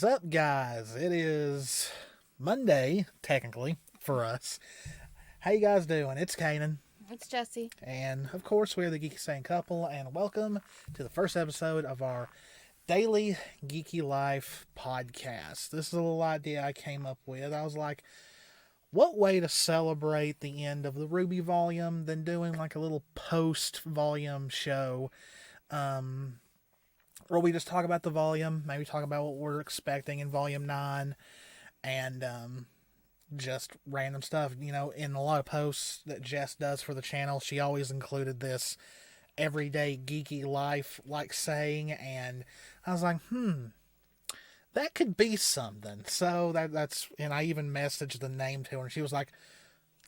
is up, guys? It is Monday, technically, for us. How you guys doing? It's Cannan. It's Jesse. And, of course, we're the Geeky Sane couple, and welcome to the first episode of our daily Geeky Life podcast. This is a little idea I came up with. I was like, what way to celebrate the end of the RWBY Volume than doing like a little post-volume show, where we just talk about the volume, maybe talk about what we're expecting in Volume 9, and just random stuff. You know, in a lot of posts that Jess does for the channel, she always included this everyday geeky life like saying, and I was like, that could be something. So that's, and I even messaged the name to her, and she was like,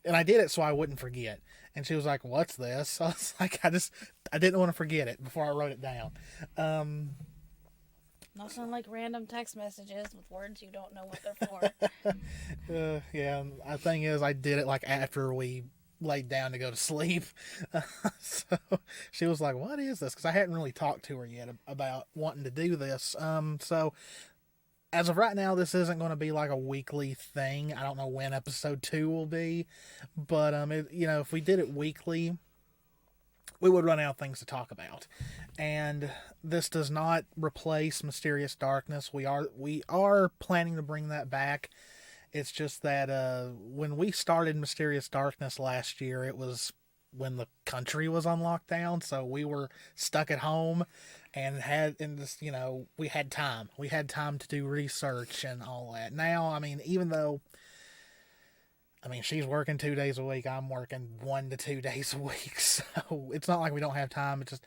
and I did it so I wouldn't forget. And she was like, what's this? So I was like, I didn't want to forget it before I wrote it down. Nothing like random text messages with words you don't know what they're for. Yeah, the thing is, I did it like after we laid down to go to sleep. So she was like, what is this? Because I hadn't really talked to her yet about wanting to do this. So as of right now, this isn't going to be like a weekly thing. I don't know when episode 2 will be, but if we did it weekly, we would run out of things to talk about. And this does not replace Mysterious Darkness. We are planning to bring that back. It's just that when we started Mysterious Darkness last year, it was when the country was on lockdown, so we were stuck at home and we had time. We had time to do research and all that. Now, even though she's working 2 days a week, I'm working 1 to 2 days a week, so it's not like we don't have time. It's just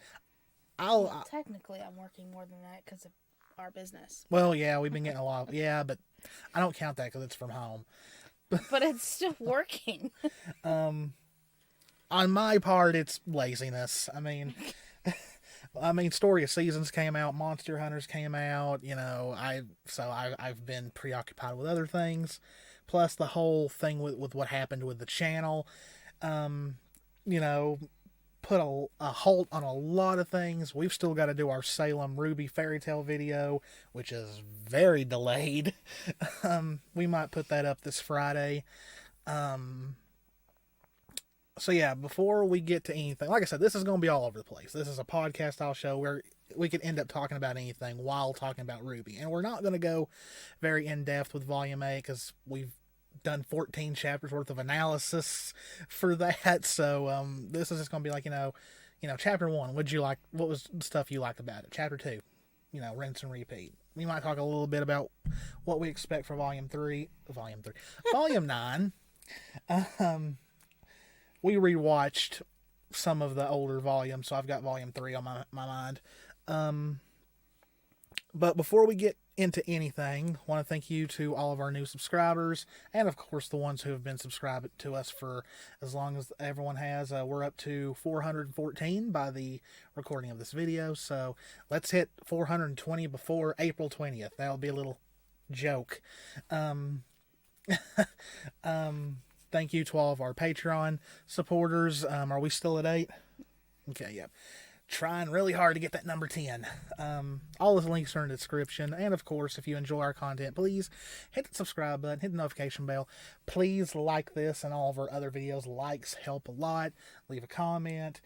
Technically, I'm working more than that because of our business. Well, yeah, we've been getting a lot. Yeah, but I don't count that because it's from home. But it's still working. On my part, it's laziness. Story of Seasons came out, Monster Hunters came out. I've been preoccupied with other things, plus the whole thing with what happened with the channel. Put a halt on a lot of things. We've still got to do our Salem RWBY fairy tale video, which is very delayed. We might put that up this Friday. So yeah, before we get to anything, like I said, this is going to be all over the place. This is a podcast style show where we could end up talking about anything while talking about RWBY. And we're not going to go very in-depth with Volume 8 because we've done 14 chapters worth of analysis for that. So this is just going to be like, Chapter 1, what was the stuff you liked about it? Chapter 2, rinse and repeat. We might talk a little bit about what we expect for Volume 9. We rewatched some of the older volumes, so I've got Volume 3 on my mind. But before we get into anything, I want to thank you to all of our new subscribers, and of course the ones who have been subscribed to us for as long as everyone has. We're up to 414 by the recording of this video, so let's hit 420 before April 20th. That'll be a little joke. Thank you to all of our Patreon supporters. Are we still at 8? Okay, yeah. Trying really hard to get that number 10. All the links are in the description. And, of course, if you enjoy our content, please hit the subscribe button, hit the notification bell. Please like this and all of our other videos. Likes help a lot. Leave a comment.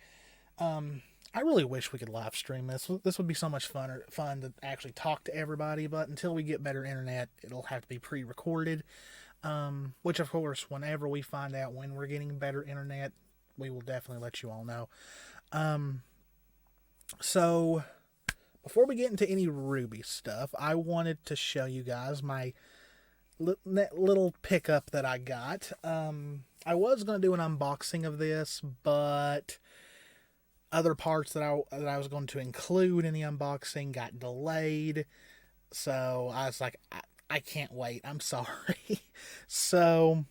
I really wish we could live stream this. This would be so much fun to actually talk to everybody. But until we get better internet, it'll have to be pre-recorded. Which, of course, whenever we find out when we're getting better internet, we will definitely let you all know. So, before we get into any RWBY stuff, I wanted to show you guys my little pickup that I got. I was going to do an unboxing of this, but other parts that I was going to include in the unboxing got delayed. So, I was like, I can't wait. I'm sorry. So,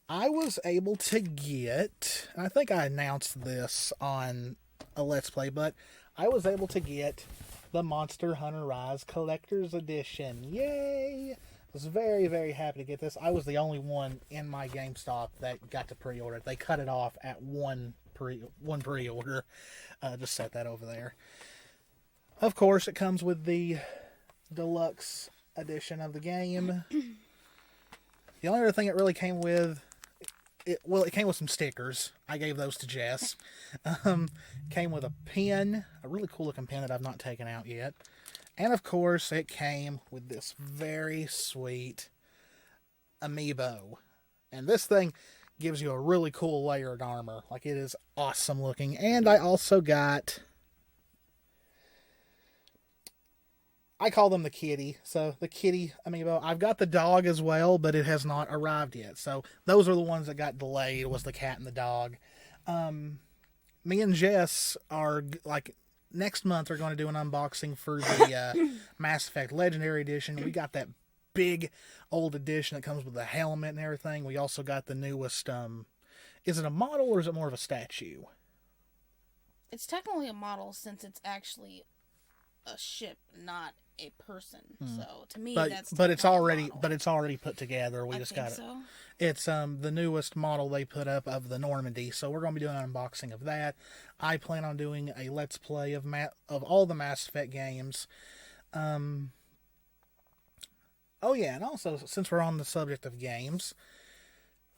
I was able to get, I think I announced this on a Let's Play, but I was able to get the Monster Hunter Rise Collector's Edition. Yay! I was very, very happy to get this. I was the only one in my GameStop that got to pre-order it. They cut it off at one pre-order. Just set that over there. Of course, it comes with the deluxe edition of the game. The only other thing it really came with, it came with some stickers. I gave those to Jess. Came with a pen, a really cool looking pen that I've not taken out yet. And of course, it came with this very sweet amiibo. And this thing gives you a really cool layered armor. Like, it is awesome looking. And I also got, I call them the kitty. So the kitty amiibo. I've got the dog as well, but it has not arrived yet. So those are the ones that got delayed, was the cat and the dog. Me and Jess are, like, next month are going to do an unboxing for the Mass Effect Legendary Edition. We got that big old edition that comes with the helmet and everything. We also got the newest, is it a model or is it more of a statue? It's technically a model since it's actually a ship, not a person. So to me, that's it's already put together. We just got it. So. It's the newest model they put up of the Normandy, so we're going to be doing an unboxing of that. I plan on doing a Let's Play of all the Mass Effect games. Oh yeah, and also, since we're on the subject of games,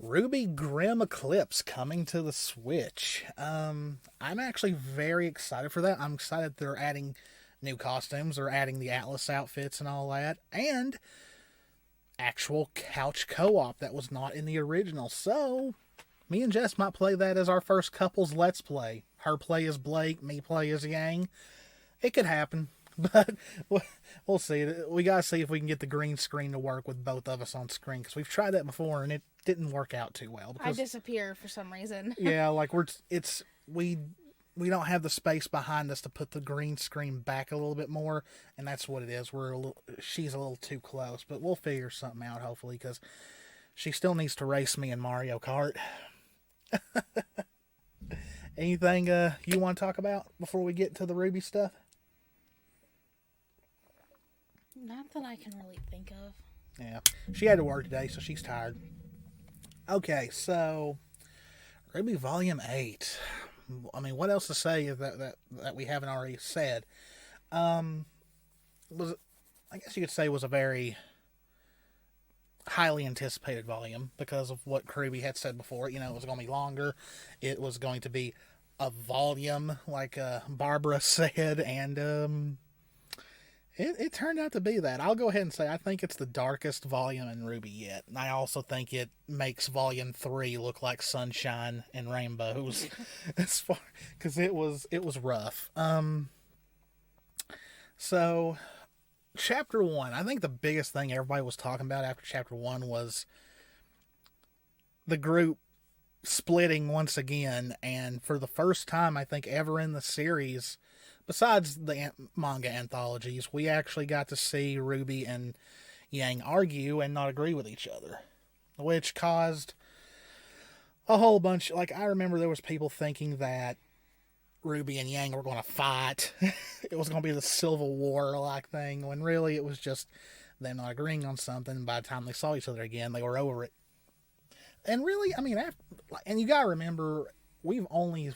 RWBY Grim Eclipse coming to the Switch. I'm actually very excited for that. I'm excited they're adding new costumes, they're adding the Atlas outfits and all that, and actual couch co-op that was not in the original. So me and Jess might play that as our first couples Let's Play. Her play as Blake, me play as Yang. It could happen, but we'll see. We gotta see if we can get the green screen to work with both of us on screen, because we've tried that before and it didn't work out too well. I disappear for some reason. Yeah, like we don't have the space behind us to put the green screen back a little bit more, and that's what it is. She's a little too close, but we'll figure something out, hopefully, because she still needs to race me in Mario Kart. Anything you want to talk about before we get to the RWBY stuff? Not that I can really think of. Yeah, she had to work today, so she's tired. Okay, so RWBY Volume 8. I mean, what else to say that we haven't already said? I guess you could say was a very highly anticipated volume because of what Kirby had said before. You know, it was going to be longer. It was going to be a volume, like Barbara said, and it turned out to be that. I'll go ahead and say I think it's the darkest volume in RWBY yet. And I also think it makes Volume 3 look like sunshine and rainbows, because it was rough. So Chapter 1, I think the biggest thing everybody was talking about after Chapter 1 was the group splitting once again, and for the first time, I think, ever in the series, besides the manga anthologies, we actually got to see RWBY and Yang argue and not agree with each other, which caused a whole bunch. Like, I remember there was people thinking that RWBY and Yang were going to fight. It was going to be the Civil War-like thing, when really it was just them not agreeing on something. By the time they saw each other again, they were over it. And really, I mean, and you gotta remember, we've only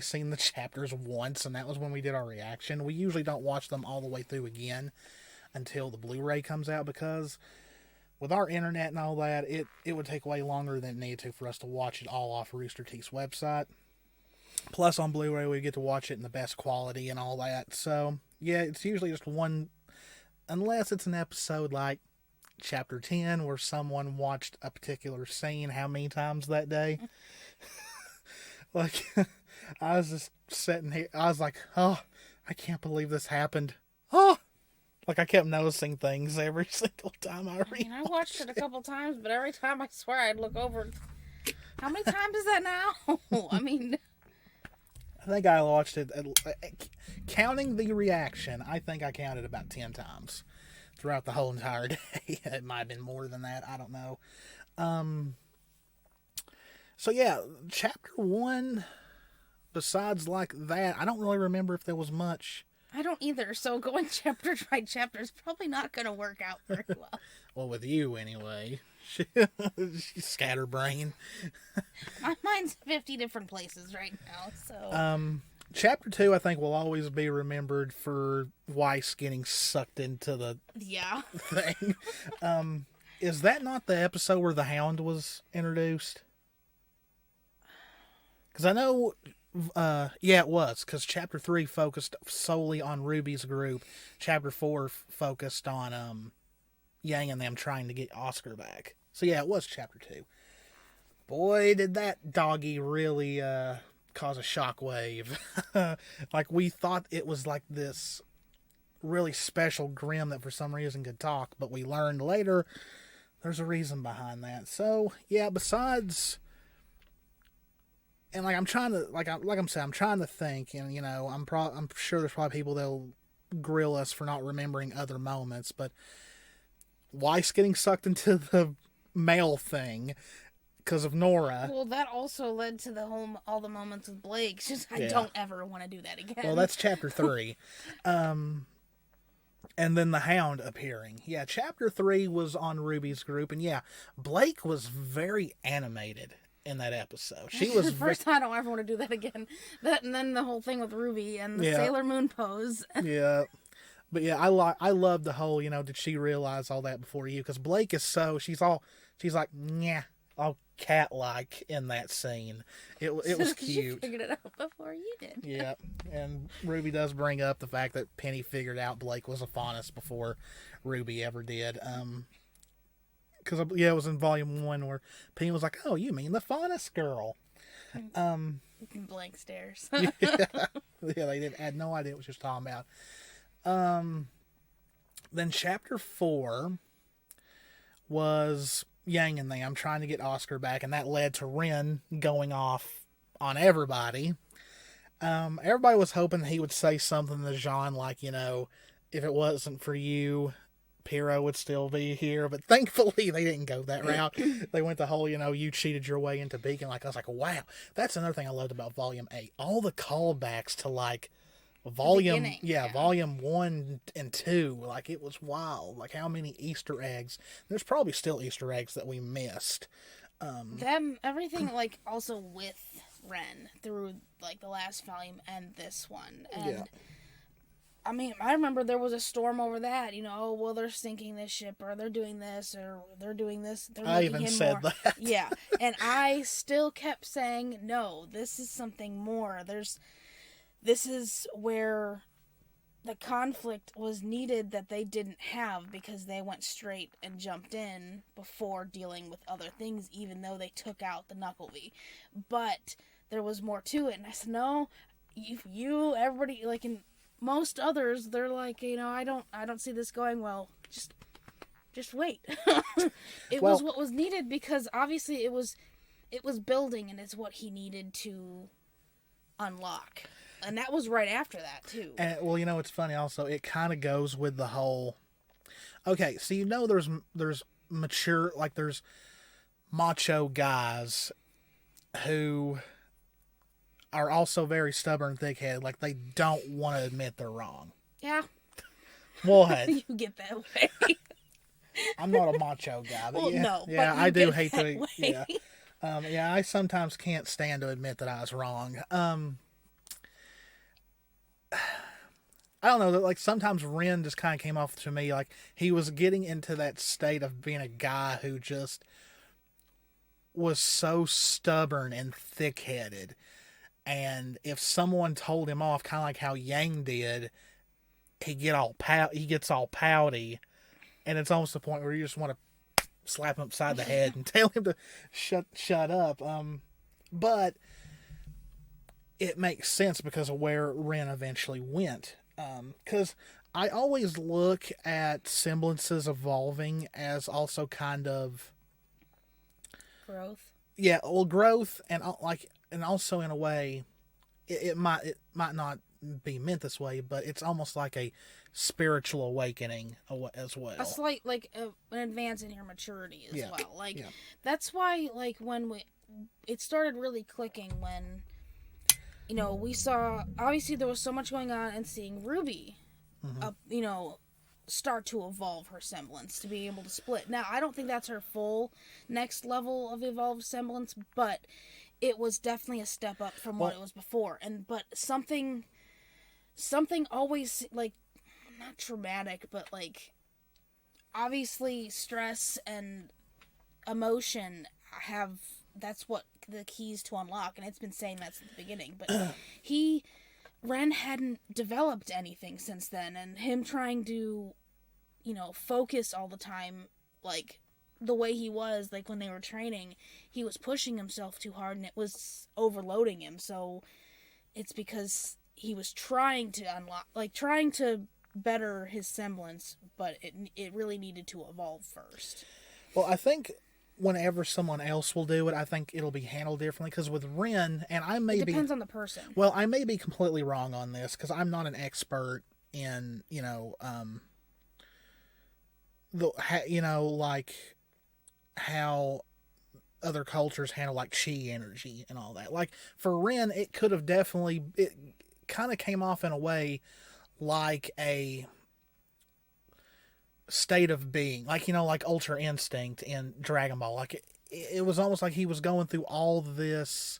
seen the chapters once, and that was when we did our reaction. We usually don't watch them all the way through again until the Blu-ray comes out, because with our internet and all that, it would take way longer than it needed to for us to watch it all off Rooster Teeth's website. Plus, on Blu-ray, we get to watch it in the best quality and all that. So, yeah, it's usually just one, unless it's an episode like Chapter 10, where someone watched a particular scene how many times that day. Like, I was just sitting here, I was like, oh, I can't believe this happened. Oh! Like, I kept noticing things every single time I read. I watched it a couple times, but every time I swear I'd look over. How many times is that now? I mean, I think I watched it, counting the reaction, I think I counted about 10 times throughout the whole entire day. It might have been more than that, I don't know. So yeah, Chapter 1, besides like that, I don't really remember if there was much. I don't either, so going chapter by chapter is probably not going to work out very well. Well, with you anyway. She's scatterbrain. My mind's 50 different places right now, so. Chapter 2, I think, will always be remembered for Weiss getting sucked into the Yeah. thing. Is that not the episode where the Hound was introduced? Because I know, yeah, it was. Because Chapter 3 focused solely on RWBY's group. Chapter 4 focused on Yang and them trying to get Oscar back. So yeah, it was Chapter 2. Boy, did that doggy really cause a shockwave. Like, we thought it was like this really special Grimm that for some reason could talk, but we learned later there's a reason behind that. So yeah, besides, and like I'm trying to I'm saying, I'm trying to think, and I'm sure there's probably people that'll grill us for not remembering other moments, but Weiss getting sucked into the male thing because of Nora. Well, that also led to all the moments with Blake. Just I don't ever want to do that again. Well, that's Chapter 3. And then the Hound appearing. Yeah, Chapter 3 was on RWBY's group, and yeah, Blake was very animated in that episode. She was the first time I don't ever want to do that again. That, and then the whole thing with Ruby and the Sailor Moon pose. Yeah. But yeah, I love the whole, did she realize all that before you? Because Blake is she's like, yeah, all cat-like in that scene. It was cute. She figured it out before you did. Yeah, and Ruby does bring up the fact that Penny figured out Blake was a faunus before Ruby ever did. Because it was in Volume 1 where Penny was like, "Oh, you mean the faunus girl?" Blank stares. Yeah, they had no idea what she was talking about. Then Chapter 4 was Yang and them trying to get Oscar back, and that led to Ren going off on everybody. Everybody was hoping he would say something to Jean like, if it wasn't for you, Piero would still be here. But thankfully, they didn't go that route. They went the whole, you cheated your way into Beacon. Like, I was like, wow, that's another thing I loved about Volume 8. All the callbacks to Volume 1 and 2, like, it was wild. Like, how many Easter eggs? There's probably still Easter eggs that we missed. Everything, also with Ren through, the last volume and this one. And, I mean, I remember there was a storm over that, they're sinking this ship, or they're doing this, or they're doing this. They're I even said more. that. Yeah, and I still kept saying, no, this is something more. This is where the conflict was needed that they didn't have because they went straight and jumped in before dealing with other things, even though they took out the Knuckleby. But there was more to it, and I said, no, everybody, in most others, they're like, I don't see this going well. Just wait. It was what was needed because obviously it was building, and it's what he needed to unlock. And that was right after that, too. And, it's funny also. It kind of goes with the whole... Okay, so there's mature... there's macho guys who are also very stubborn and thick-headed. They don't want to admit they're wrong. Yeah. What? You get that way. I'm not a macho guy. But no. Yeah, but I do hate to... way. Yeah. I sometimes can't stand to admit that I was wrong. I don't know, sometimes Ren just kind of came off to me he was getting into that state of being a guy who just was so stubborn and thick-headed. And if someone told him off, kind of like how Yang did, he gets all pouty, and it's almost the point where you just want to slap him upside the head and tell him to shut up. But it makes sense because of where Ren eventually went. Because I always look at semblances evolving as also kind of growth. Yeah, well, growth and also in a way, it might not be meant this way, but it's almost like a spiritual awakening as well. A slight an advance in your maturity as well. That's why when it started really clicking when. We saw, obviously there was so much going on, and seeing Ruby, start to evolve her semblance to be able to split. Now, I don't think that's her full next level of evolved semblance, but it was definitely a step up from what it was before. But something always, like, not traumatic, but like, obviously stress and emotion that's what the keys to unlock, and it's been saying that's at the beginning, but Ren hadn't developed anything since then, and him trying to, focus all the time, like, the way he was, like, when they were training, he was pushing himself too hard, and it was overloading him, so it's because he was trying to unlock, like, trying to better his semblance, but it really needed to evolve first. Well, I think whenever someone else will do it, I think it'll be handled differently, because with Ren, and it depends on the person. Well, I may be completely wrong on this, because I'm not an expert in, like, how other cultures handle, like, chi energy and all that. Like, for Ren, it could have definitely, it kind of came off in a way like a state of being, like, like Ultra Instinct in Dragon Ball. Like, it was almost like he was going through all this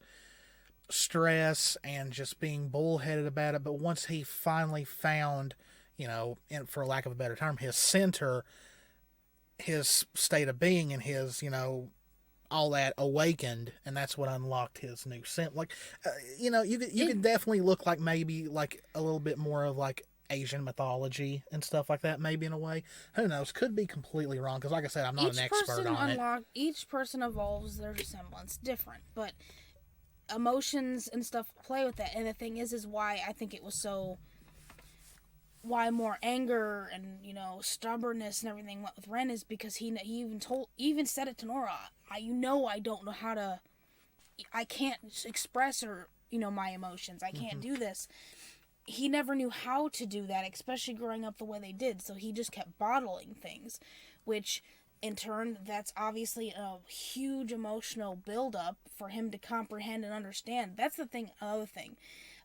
stress and just being bullheaded about it, but once he finally found, and for lack of a better term, his center, his state of being, and his, all that awakened, and that's what unlocked his new scent. Like, you could definitely look like, maybe like a little bit more of like Asian mythology and stuff like that, maybe, in a way. Who knows? Could be completely wrong, because like I said, I'm not an expert on it. Each person evolves their semblance different, but emotions and stuff play with that. And the thing is why I think it was so, why more anger and, stubbornness and everything went with Ren, is because he even said it to Nora. I don't know how to, I can't express, or, my emotions. I can't do this. He never knew how to do that, especially growing up the way they did, so he just kept bottling things, which, in turn, that's obviously a huge emotional buildup for him to comprehend and understand. That's another thing.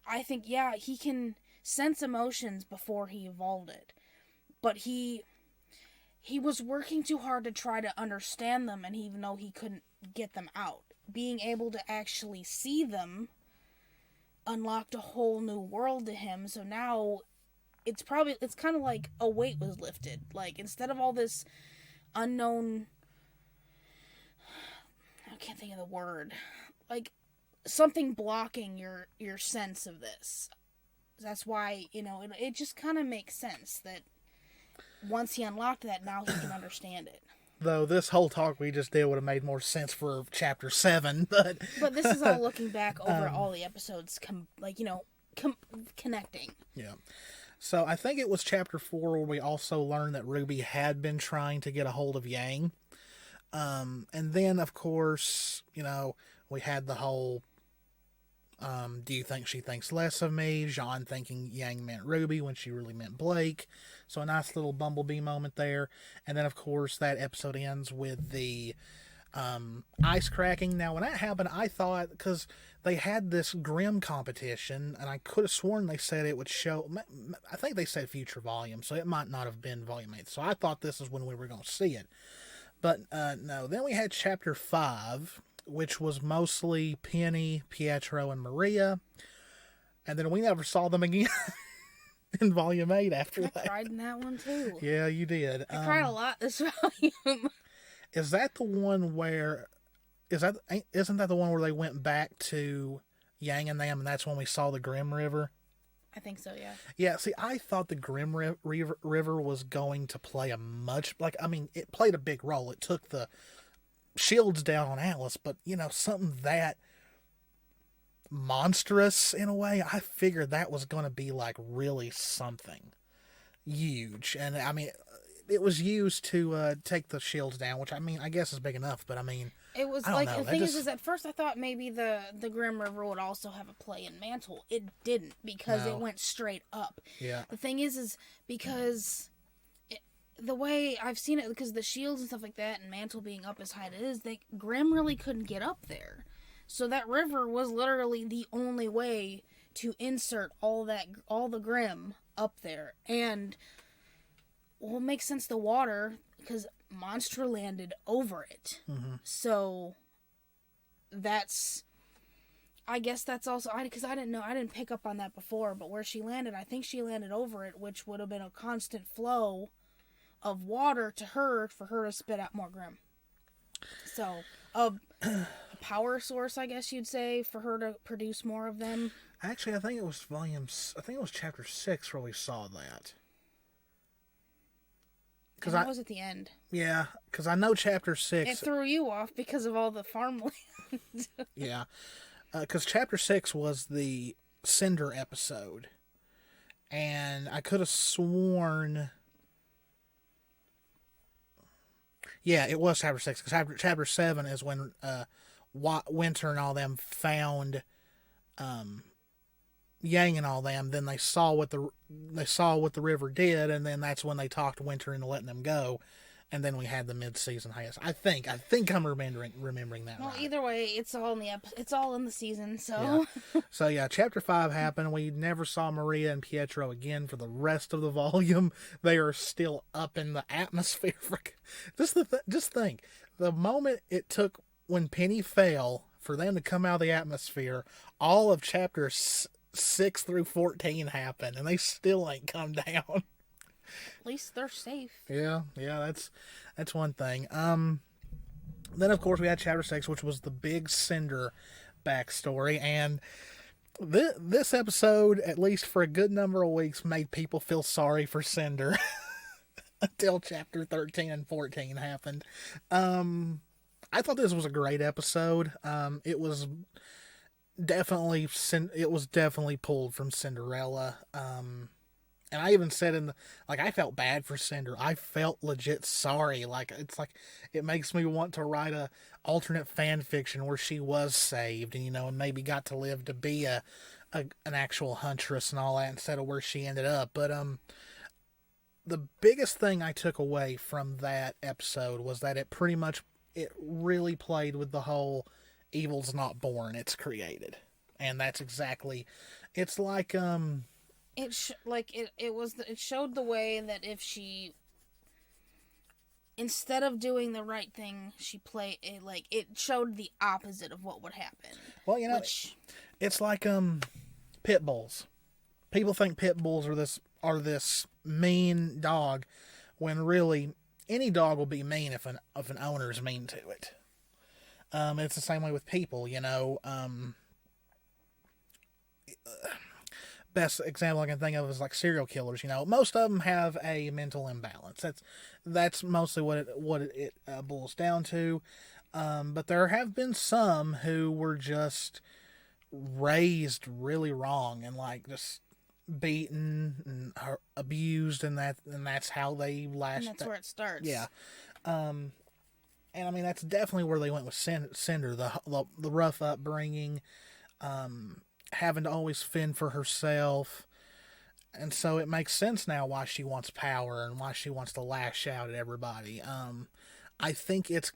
I think, yeah, he can sense emotions before he evolved it, but he was working too hard to try to understand them, and even though he couldn't get them out, being able to actually see them unlocked a whole new world to him. So now it's kind of like a weight was lifted. Like, instead of all this unknown, I can't think of the word, like, something blocking your sense of this. That's why, it just kind of makes sense that once he unlocked that, now he can understand it. Though this whole talk we just did would have made more sense for Chapter 7, but this is all looking back over all the episodes, connecting. Yeah. So I think it was Chapter 4 where we also learned that RWBY had been trying to get a hold of Yang. And then, of course, we had the whole, do you think she thinks less of me? Jean thinking Yang meant RWBY when she really meant Blake. So a nice little Bumblebee moment there. And then, of course, that episode ends with the ice cracking. Now, when that happened, I thought, because they had this Grimm competition, and I could have sworn they said it would show, I think they said future volume, so it might not have been volume 8. So I thought this is when we were going to see it. But no, then we had Chapter 5, which was mostly Penny, Pietro, and Maria. And then we never saw them again in Volume 8 after that. I cried in that one, too. Yeah, you did. I cried a lot this volume. Is that the one where... Isn't that the one where they went back to Yang and them, and that's when we saw the Grimm River? I think so, yeah. Yeah, see, I thought the Grimm River was going to play it played a big role. It took the shields down on Atlas, but, something that monstrous in a way, I figured that was going to be, like, really something huge. And, it was used to take the shields down, which, I guess is big enough, but, it was like, the thing is at first I thought maybe the Grimm River would also have a play in Mantle. It didn't, because it went straight up. Yeah. The thing is because the way I've seen it, because the shields and stuff like that, and Mantle being up as high as it is, Grimm really couldn't get up there. So that river was literally the only way to insert all the Grimm up there. And, well, it makes sense, the water, because Monstra landed over it. Mm-hmm. So that's I guess that's also because I didn't know, I didn't pick up on that before, but where she landed, I think she landed over it, which would have been a constant flow of water to her for her to spit out more Grim. So a power source, I guess you'd say, for her to produce more of them. Actually, I think it was chapter 6 where we saw that. Because that was at the end. Yeah, because I know chapter 6... It threw you off because of all the farmland. Yeah, because chapter 6 was the Cinder episode. And I could have sworn... Yeah, it was chapter 6, because chapter 7 is when Winter and all them found Yang and all them. Then they saw what the river did, and then that's when they talked Winter into letting them go. And then we had the mid-season hiatus. I think I'm remembering that. Well, right. Either way, it's all in the season. So yeah. So yeah, chapter 5 happened. We never saw Maria and Pietro again for the rest of the volume. They are still up in the atmosphere. Just think, the moment it took when Penny fell for them to come out of the atmosphere, all of chapters 6 through 14 happened, and they still ain't come down. At least they're safe. Yeah, that's one thing. Then of course we had chapter 6, which was the big Cinder backstory, and this episode, at least for a good number of weeks, made people feel sorry for Cinder until chapter 13 and 14 happened. I thought this was a great episode. It was definitely pulled from Cinderella. And I even said I felt bad for Cinder. I felt legit sorry. It makes me want to write a alternate fan fiction where she was saved and maybe got to live to be an actual huntress and all that instead of where she ended up. But the biggest thing I took away from that episode was that it really played with the whole evil's not born, it's created. And that's exactly, it's like It showed the way that if she, instead of doing the right thing, she played it, it showed the opposite of what would happen. Well, it's like pit bulls. People think pit bulls are this mean dog, when really any dog will be mean if an owner's mean to it. It's the same way with people, best example I can think of is like serial killers. Most of them have a mental imbalance. That's mostly what it boils down to. But there have been some who were just raised really wrong and just beaten and abused, and that's how they lashed. And that's where it starts. Yeah. And I mean that's definitely where they went with Cinder. The rough upbringing. Having to always fend for herself, and so it makes sense now why she wants power and why she wants to lash out at everybody. I think it's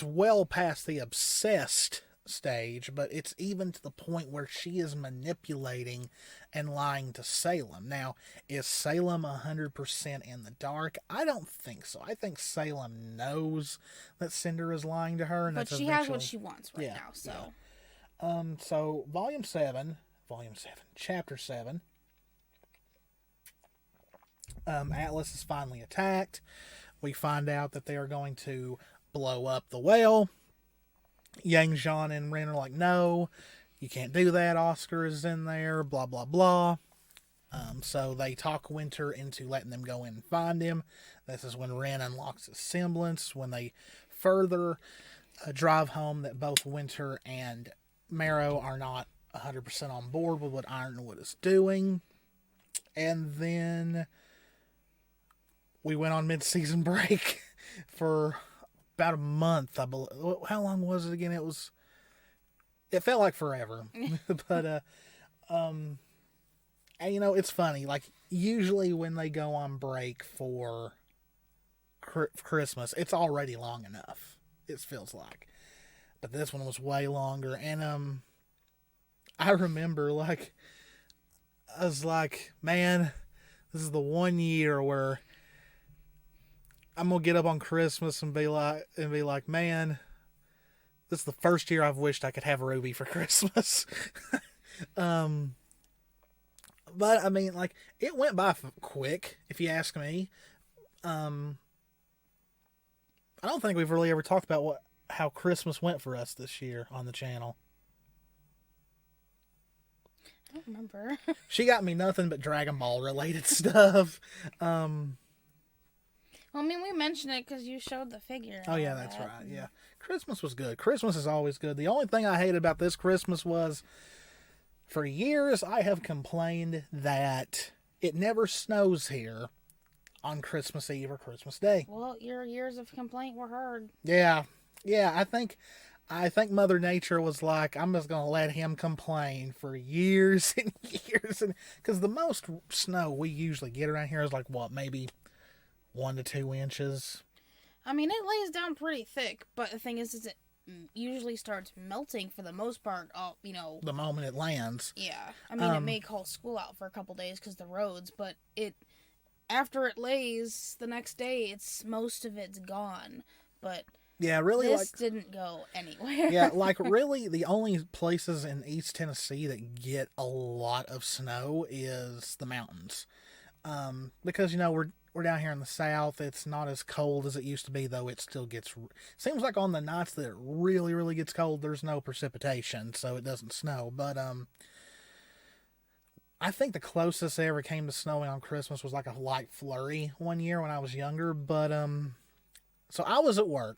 well past the obsessed stage, but it's even to the point where she is manipulating and lying to Salem. Now, is Salem 100% in the dark? I don't think so. I think Salem knows that Cinder is lying to her, and but she has what she wants now. So. Yeah. So Volume 7, Chapter 7, Atlas is finally attacked. We find out that they are going to blow up the whale. Yang, Jean, and Ren are like, no, you can't do that. Oscar is in there, blah, blah, blah. So they talk Winter into letting them go in and find him. This is when Ren unlocks his semblance, when they further drive home that both Winter and Marrow are not 100% on board with what Ironwood is doing. And then we went on mid-season break for about a month, I believe. How long was it again? It felt like forever. But and it's funny, usually when they go on break for Christmas, it's already long enough, it feels like. But this one was way longer, and I remember I was like, man, this is the one year where I'm gonna get up on Christmas and be like, man, this is the first year I've wished I could have RWBY for Christmas. But I mean, like, it went by quick, if you ask me. I don't think we've really ever talked about how Christmas went for us this year on the channel. I don't remember. She got me nothing but Dragon Ball related stuff. Well, I mean, we mentioned it because you showed the figure. Oh yeah, that's right. Yeah, Christmas was good. Christmas is always good. The only thing I hated about this Christmas was, for years I have complained that it never snows here on Christmas Eve or Christmas Day. Well, your years of complaint were heard. Yeah. I think Mother Nature was like, I'm just gonna let him complain for years and years, and because the most snow we usually get around here is like what, maybe 1 to 2 inches. I mean, it lays down pretty thick, but the thing is it usually starts melting for the most part. The moment it lands. Yeah, I mean, it may call school out for a couple days because the roads, but after it lays the next day, most of it's gone. But yeah, really, this didn't go anywhere. Yeah, like really, the only places in East Tennessee that get a lot of snow is the mountains, because we're down here in the South. It's not as cold as it used to be, though. It still gets. Seems like on the nights that it really, really gets cold, there's no precipitation, so it doesn't snow. But I think the closest it ever came to snowing on Christmas was like a light flurry one year when I was younger. But so I was at work,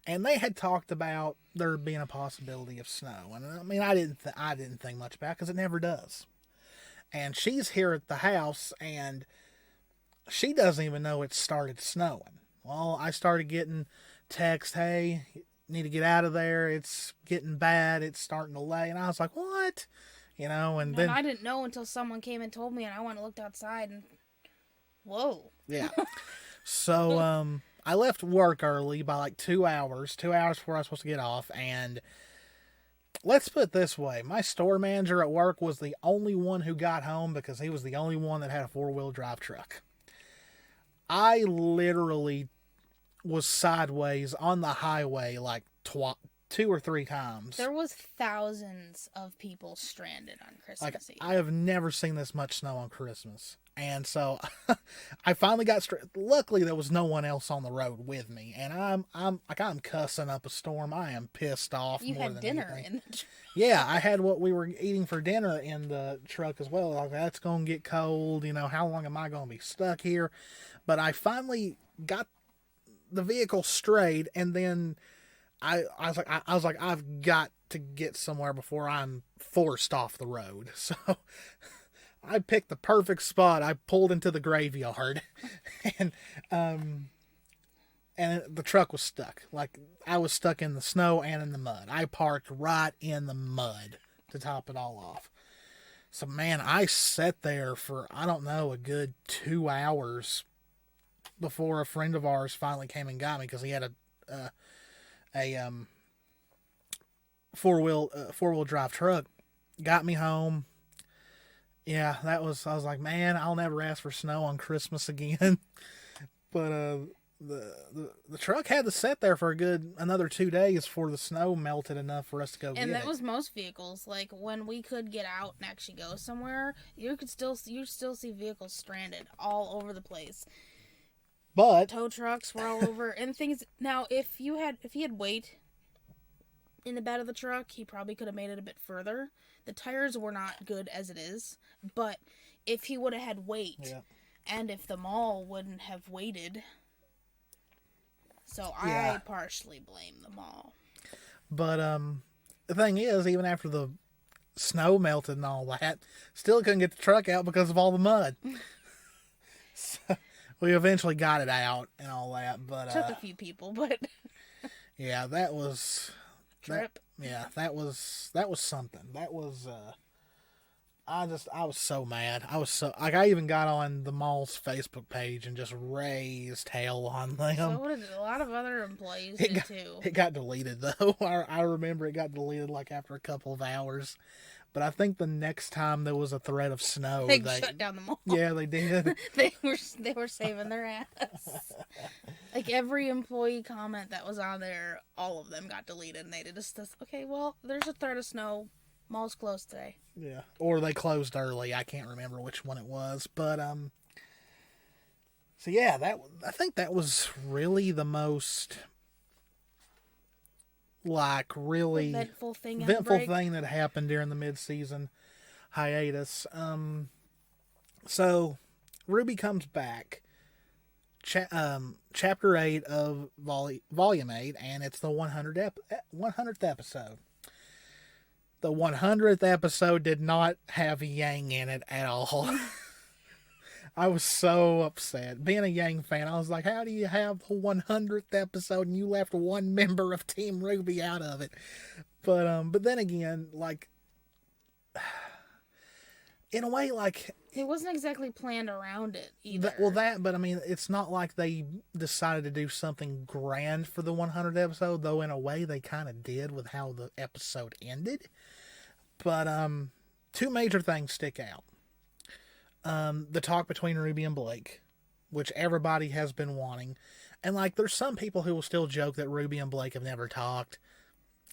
and they had talked about there being a possibility of snow, and I mean I didn't think much about it because it never does. And she's here at the house, and she doesn't even know it started snowing. Well, I started getting text, hey, need to get out of there. It's getting bad. It's starting to lay. And I was like, what? And then I didn't know until someone came and told me, and I went and looked outside, and whoa. Yeah. So, I left work early by like 2 hours before I was supposed to get off. And let's put it this way. My store manager at work was the only one who got home because he was the only one that had a 4-wheel drive truck. I literally was sideways on the highway like 2 or 3 times. There was thousands of people stranded on Christmas Eve. I have never seen this much snow on Christmas. And so I finally got straight. Luckily, there was no one else on the road with me. And I'm cussing up a storm. I am pissed off. You more had than dinner anything. in the truck. Yeah, I had what we were eating for dinner in the truck as well. Like, that's going to get cold. How long am I going to be stuck here? But I finally got the vehicle straight, and then I was like, I've got to get somewhere before I'm forced off the road. So I picked the perfect spot. I pulled into the graveyard, and the truck was stuck. Like, I was stuck in the snow and in the mud. I parked right in the mud to top it all off. So, man, I sat there for, I don't know, a good 2 hours before a friend of ours finally came and got me, because he had a four-wheel drive truck. Got me home. Yeah, I was like, man, I'll never ask for snow on Christmas again. But the truck had to sit there for another 2 days before the snow melted enough for us to go get it. And that was most vehicles. Like, when we could get out and actually go somewhere, you still see vehicles stranded all over the place. But tow trucks were all over, and things. Now, if he had weight in the bed of the truck, he probably could have made it a bit further. The tires were not good as it is, but if he would have had weight, yeah. And if the mall wouldn't have waited, so yeah. I partially blame the mall. But the thing is, even after the snow melted and all that, still couldn't get the truck out because of all the mud. So we eventually got it out and all that, but took a few people, but yeah, that was trip. That was something. That was I was so mad. I even got on the mall's Facebook page and just raised hell on them. So did a lot of other employees too. It got deleted though. I remember it got deleted like after a couple of hours. But I think the next time there was a threat of snow, They shut down the mall. Yeah, they did. they were saving their ass. Like every employee comment that was on there, all of them got deleted, and they did just okay. Well, there's a threat of snow. Mall's closed today. Yeah, or they closed early. I can't remember which one it was, but So yeah, I think that was really the most really eventful thing that happened during the mid-season hiatus. So RWBY comes back, chapter 8 of volume 8, and it's the 100th episode. The 100th episode did not have Yang in it at all. I was so upset. Being a Yang fan, I was like, how do you have the 100th episode and you left one member of Team RWBY out of it? But then again, like, in a way, like... It wasn't exactly planned around it, either. But I mean, it's not like they decided to do something grand for the 100th episode, though in a way they kind of did with how the episode ended. But, two major things stick out. The talk between RWBY and Blake, which everybody has been wanting. And, like, there's some people who will still joke that RWBY and Blake have never talked.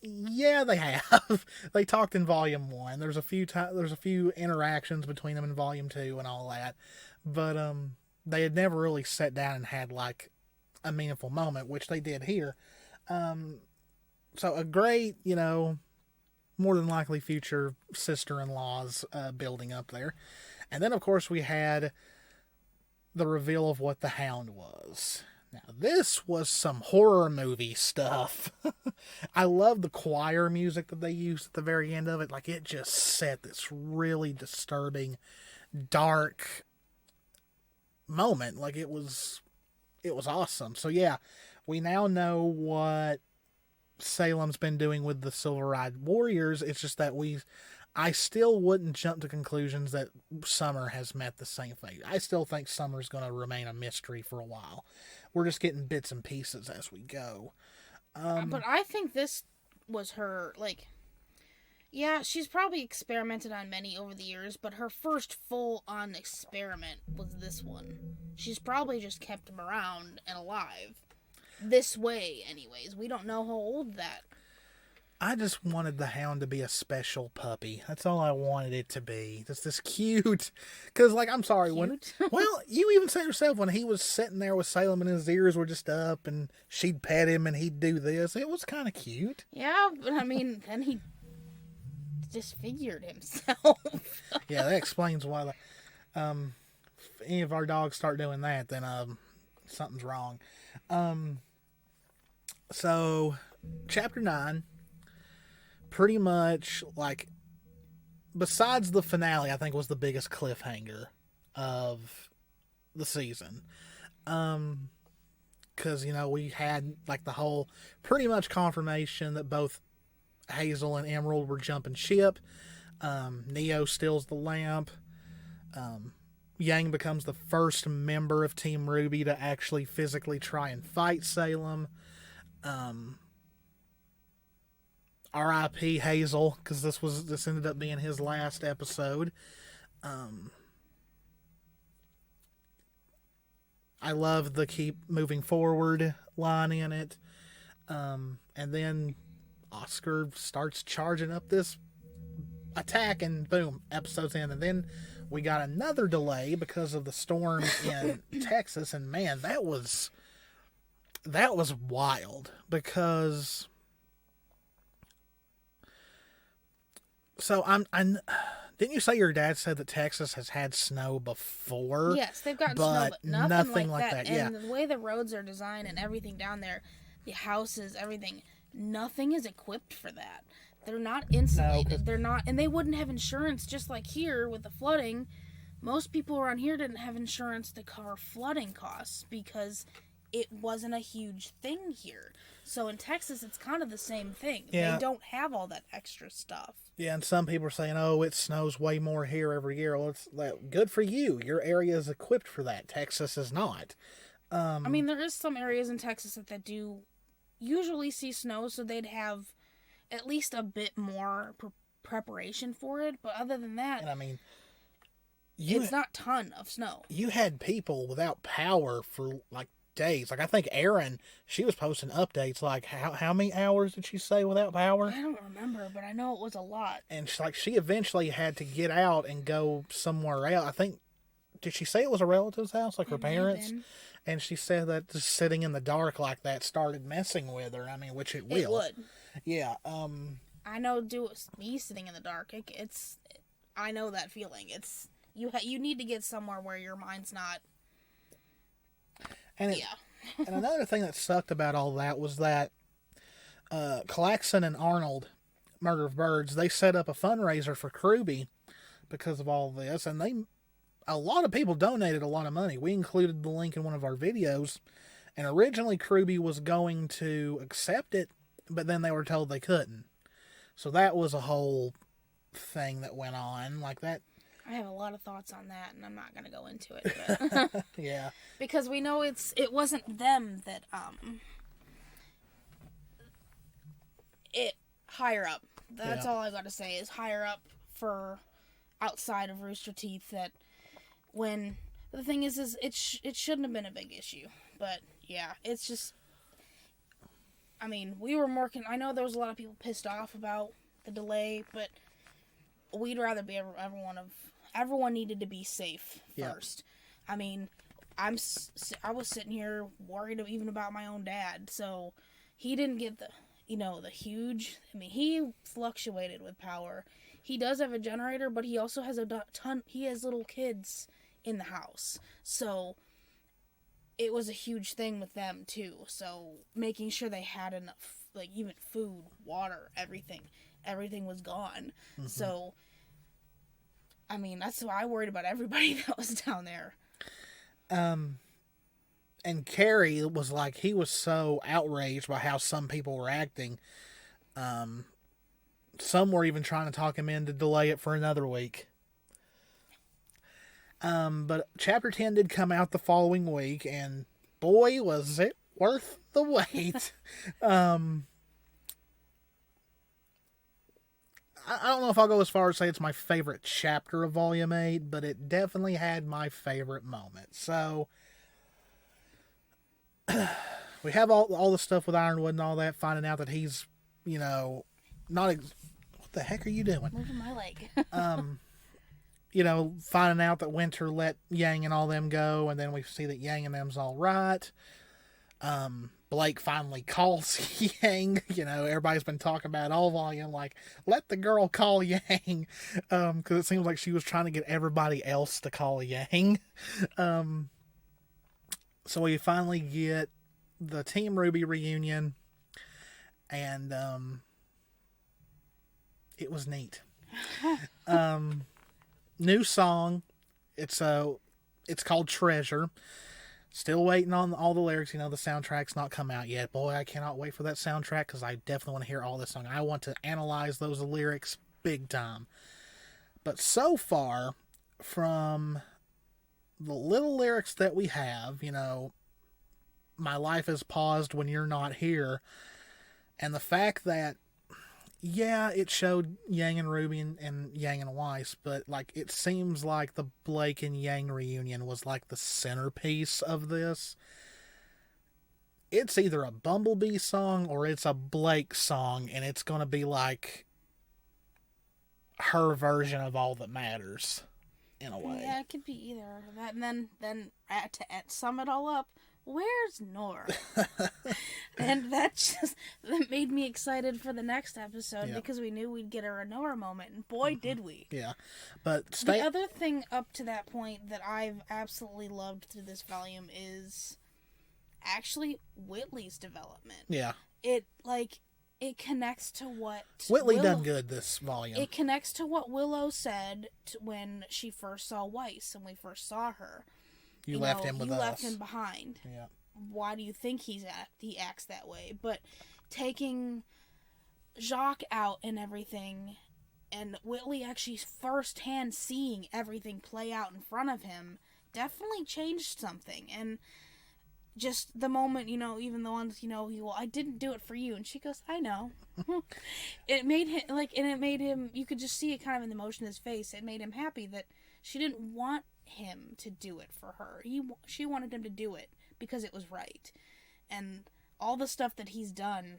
Yeah, they have. They talked in Volume 1. There's a few interactions between them in Volume 2 and all that. But, they had never really sat down and had, like, a meaningful moment, which they did here. So a great, more than likely future sister-in-laws building up there. And then, of course, we had the reveal of what the Hound was. Now, this was some horror movie stuff. I love the choir music that they used at the very end of it. Like, it just set this really disturbing, dark moment. Like, it was awesome. So, yeah, we now know what Salem's been doing with the Silver-Eyed Warriors. It's just that I still wouldn't jump to conclusions that Summer has met the same fate. I still think Summer's going to remain a mystery for a while. We're just getting bits and pieces as we go. But I think this was her, like... Yeah, she's probably experimented on many over the years, but her first full-on experiment was this one. She's probably just kept him around and alive. This way, anyways. We don't know how old that... I just wanted the Hound to be a special puppy. That's all I wanted it to be. Just this cute. Because, like, I'm sorry. Well, you even said yourself when he was sitting there with Salem and his ears were just up and she'd pet him and he'd do this. It was kind of cute. Yeah, but I mean, then he disfigured himself. Yeah, that explains why. If any of our dogs start doing that, then something's wrong. So, Chapter 9... pretty much, like, besides the finale, I think was the biggest cliffhanger of the season. Because, we had, like, the whole pretty much confirmation that both Hazel and Emerald were jumping ship. Neo steals the lamp. Yang becomes the first member of Team RWBY to actually physically try and fight Salem. R.I.P. Hazel, because this ended up being his last episode. I love the keep moving forward line in it. And then Oscar starts charging up this attack, and boom, episode's end. And then we got another delay because of the storm in Texas, and man, that was wild, because... So didn't you say your dad said that Texas has had snow before? Yes, they've gotten snow, but nothing like that. And the way the roads are designed and everything down there, the houses, everything, nothing is equipped for that. They're not insulated. They're not, and they wouldn't have insurance, just like here with the flooding. Most people around here didn't have insurance to cover flooding costs because it wasn't a huge thing here. So in Texas, it's kind of the same thing. Yeah. They don't have all that extra stuff. Yeah, and some people are saying, oh, it snows way more here every year. Well, it's good for you. Your area is equipped for that. Texas is not. I mean, there is some areas in Texas that do usually see snow, so they'd have at least a bit more preparation for it, but other than that, And I mean, it's not ton of snow. You had people without power for like days. Like I think Erin, she was posting updates like how many hours did she say without power? I don't remember, but I know it was a lot. And she eventually had to get out and go somewhere else. I think, did she say it was a relative's house, like her parents? And she said that just sitting in the dark like that started messing with her. I mean, which it will. It would. Yeah. I know. Me sitting in the dark. I know that feeling. It's you need to get somewhere where your mind's not. And and another thing that sucked about all that was that Claxon and Arnold, Murder of Birds, they set up a fundraiser for RWBY because of all this, and a lot of people donated a lot of money. We included the link in one of our videos, and originally RWBY was going to accept it, but then they were told they couldn't. So that was a whole thing that went on like that. I have a lot of thoughts on that, and I'm not going to go into it. But yeah. Because we know it wasn't them that, it higher up. That's all I got to say is higher up for outside of Rooster Teeth that when, the thing is it shouldn't have been a big issue. But, yeah, it's just, I mean, we were working, I know there was a lot of people pissed off about the delay, but we'd rather be everyone needed to be safe first. I mean, I was sitting here worried even about my own dad, so he didn't get the huge. I mean, he fluctuated with power. He does have a generator, but he also has he has little kids in the house, so it was a huge thing with them too. So making sure they had enough, like even food, water, everything was gone. Mm-hmm. So. I mean, that's why I worried about everybody that was down there. And Carrie was like, he was so outraged by how some people were acting. Some were even trying to talk him in to delay it for another week. But Chapter 10 did come out the following week, and boy, was it worth the wait. I don't know if I'll go as far as say it's my favorite chapter of Volume 8, but it definitely had my favorite moment. So, we have all the stuff with Ironwood and all that, finding out that he's, not... what the heck are you doing? Moving my leg. Finding out that Winter let Yang and all them go, and then we see that Yang and them's all right. Blake finally calls Yang. Everybody's been talking about all volume, like, let the girl call Yang. Because it seems like she was trying to get everybody else to call Yang. So we finally get the Team RWBY reunion. And, it was neat. New song. It's called Treasure. Still waiting on all the lyrics. The soundtrack's not come out yet. Boy, I cannot wait for that soundtrack because I definitely want to hear all this song. I want to analyze those lyrics big time. But so far, from the little lyrics that we have, my life is paused when you're not here, and the fact that, yeah, it showed Yang and RWBY and Yang and Weiss, but it seems like the Blake and Yang reunion was the centerpiece of this. It's either a Bumblebee song or it's a Blake song, and it's going to be her version of All That Matters, in a way. Yeah, it could be either that, and then to sum it all up, where's Nora? And that made me excited for the next episode because we knew we'd get a Nora moment, and boy, did we. Yeah. But the other thing up to that point that I've absolutely loved through this volume is actually Whitley's development. Yeah. It connects to what Whitley done good this volume. It connects to what Willow said when she first saw Weiss and we first saw her. You left him with us. You left him behind. Yeah. Why do you think he acts that way? But taking Jacques out and everything, and Whitley actually firsthand seeing everything play out in front of him, definitely changed something. And just the moment, even the ones, well, I didn't do it for you. And she goes, I know. It made him, and it made him, you could just see it kind of in the emotion in his face. It made him happy that she didn't want him to do it for her. She wanted him to do it because it was right. And all the stuff that he's done,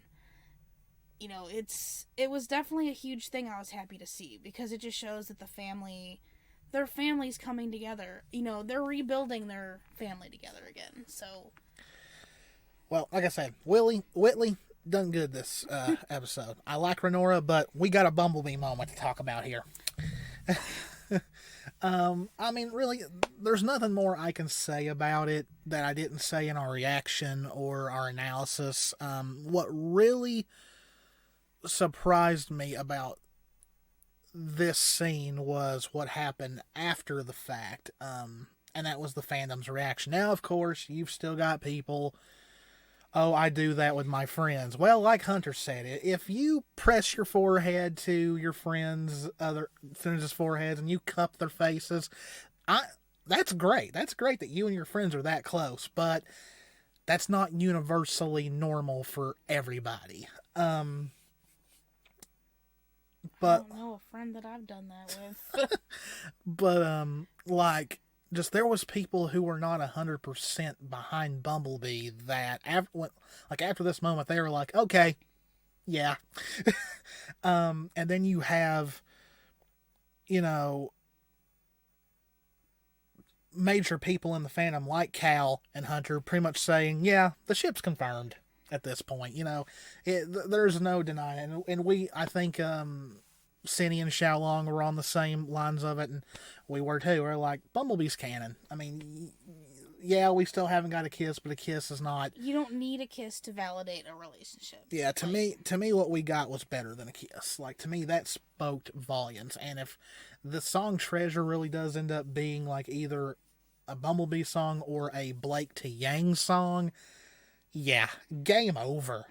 it was definitely a huge thing I was happy to see, because it just shows that their family's coming together. They're rebuilding their family together again. So, well, like I said, Whitley done good this episode. I like Renora, but we got a Bumblebee moment to talk about here. I mean, really, there's nothing more I can say about it that I didn't say in our reaction or our analysis. What really surprised me about this scene was what happened after the fact, and that was the fandom's reaction. Now, of course, you've still got people, oh, I do that with my friends. Well, like Hunter said, if you press your forehead to your other friends' foreheads and you cup their faces, that's great. That's great that you and your friends are that close, but that's not universally normal for everybody. But I don't know a friend that I've done that with. But just there was people who were not 100% behind Bumblebee that after this moment they were like, okay, yeah. And then you have, major people in the fandom like Cal and Hunter pretty much saying, yeah, the ship's confirmed at this point. There's no denying it. And I think Cindy and Xiaolong were on the same lines of it, and we were too. We're like, Bumblebee's canon. I mean, yeah, we still haven't got a kiss, but a kiss is not. You don't need a kiss to validate a relationship. Yeah, to me, what we got was better than a kiss. Like, to me, that spoke volumes. And if the song Treasure really does end up being like either a Bumblebee song or a Blake to Yang song, yeah, game over.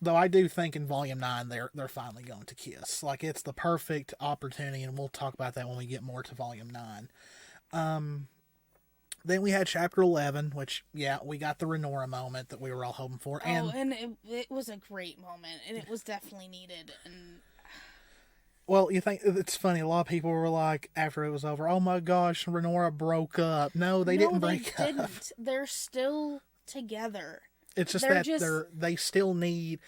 Though I do think in Volume 9 they're finally going to kiss. Like, it's the perfect opportunity, and we'll talk about that when we get more to Volume 9. Then we had Chapter 11, which, yeah, we got the Renora moment that we were all hoping for. And it was a great moment, and it was definitely needed. And well, you think it's funny, a lot of people were like, after it was over, oh my gosh, Renora broke up. No, they didn't break up. They're still together. It's just they still need,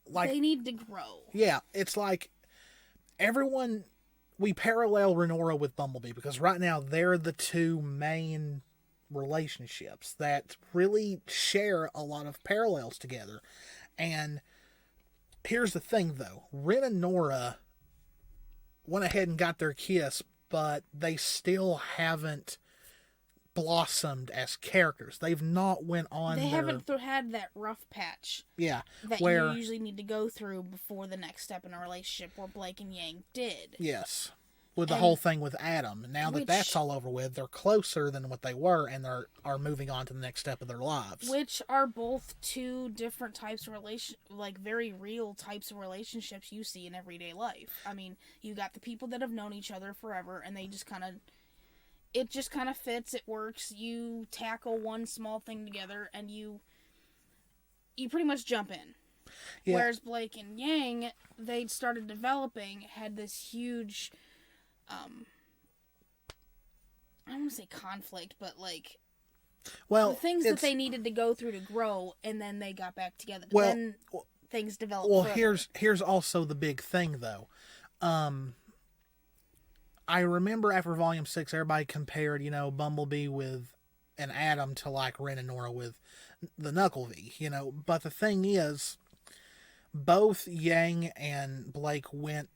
like, they need to grow. Yeah, it's like everyone, we parallel Renora with Bumblebee because right now they're the two main relationships that really share a lot of parallels together. And here's the thing though, Ren and Nora went ahead and got their kiss, but they still haven't blossomed as characters. They've not went on. They haven't had that rough patch. Yeah, that you usually need to go through before the next step in a relationship, where Blake and Yang did. Yes, with the whole thing with Adam. Now that that's all over with, they're closer than what they were, and are moving on to the next step of their lives. Which are both two different types of very real types of relationships you see in everyday life. I mean, you got the people that have known each other forever, and they just kind of. It just kind of fits, it works, you tackle one small thing together, and you pretty much jump in. Yeah. Whereas Blake and Yang, they'd started developing, had this huge, I don't want to say conflict, but the things that they needed to go through to grow, and then they got back together. But then things developed further. Here's also the big thing, though. I remember after Volume 6, everybody compared, Bumblebee with an Adam to like Ren and Nora with the Knuckle V, But the thing is, both Yang and Blake went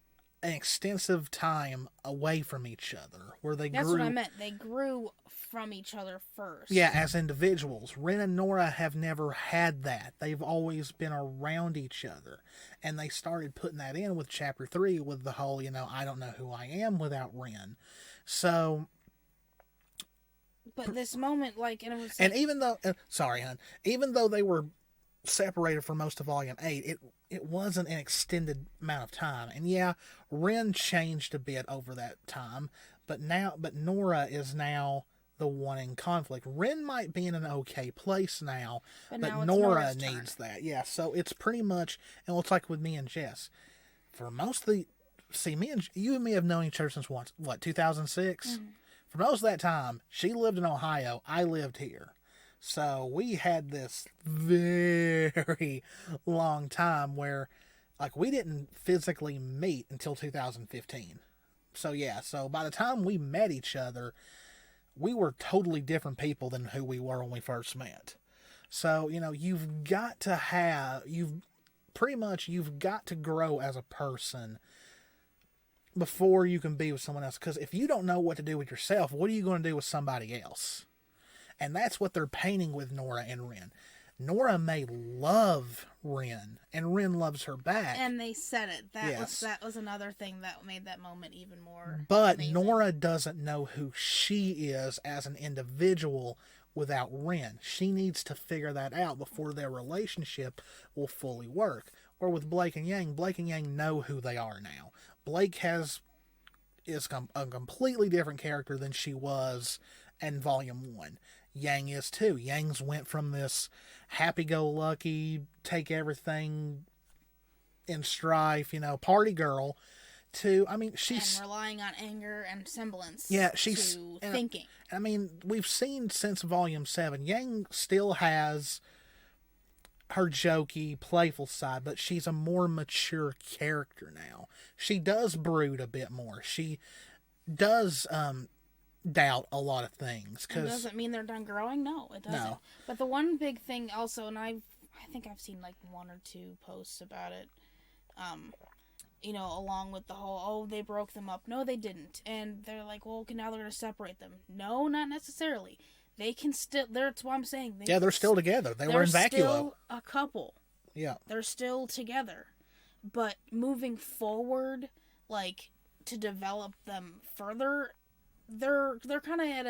an extensive time away from each other, where they That's what I meant. They grew from each other first. Yeah, as individuals. Ren and Nora have never had that. They've always been around each other. And they started putting that in with Chapter 3 with the whole, I don't know who I am without Ren. So... But this moment, and it was... And even though... sorry, hon. Even though they were separated for most of Volume 8, it wasn't an extended amount of time. And yeah, Ren changed a bit over that time. But Nora is now the one in conflict. Ren might be in an okay place now, But but now it's Nora Nora's turn. needs that. Yeah, so it's pretty much, and it's like with me and Jess. For most of the, see, you and me have known each other since what, 2006? For most of that time, she lived in Ohio, I lived here. So we had this very long time where, like, we didn't physically meet until 2015. So yeah, so by the time we met each other, we were totally different people than who we were when we first met. So, you've got to grow as a person before you can be with someone else. Because if you don't know what to do with yourself, what are you going to do with somebody else? And that's what they're painting with Nora and Ren. Nora may love Ren, and Ren loves her back. And they said it. Yes. That was another thing that made that moment even more But amazing. Nora doesn't know who she is as an individual without Ren. She needs to figure that out before their relationship will fully work. Or with Blake and Yang know who they are now. Blake is a completely different character than she was in Volume 1. Yang is too. Yang's went from this happy-go-lucky, take everything in strife, party girl, to, she's... And relying on anger and semblance she's, to thinking. We've seen since Volume 7, Yang still has her jokey, playful side, but she's a more mature character now. She does brood a bit more. She does doubt a lot of things. It doesn't mean they're done growing. No, it doesn't. No. But the one big thing also, and I think I've seen like 1 or 2 posts about it, along with the whole, they broke them up. No, they didn't. And they're like, well, okay, now they're going to separate them. No, not necessarily. They can still, that's what I'm saying. They're still together. They were in Vacuo. They're still a couple. Yeah. They're still together. But moving forward, like, to develop them further, they're kind of at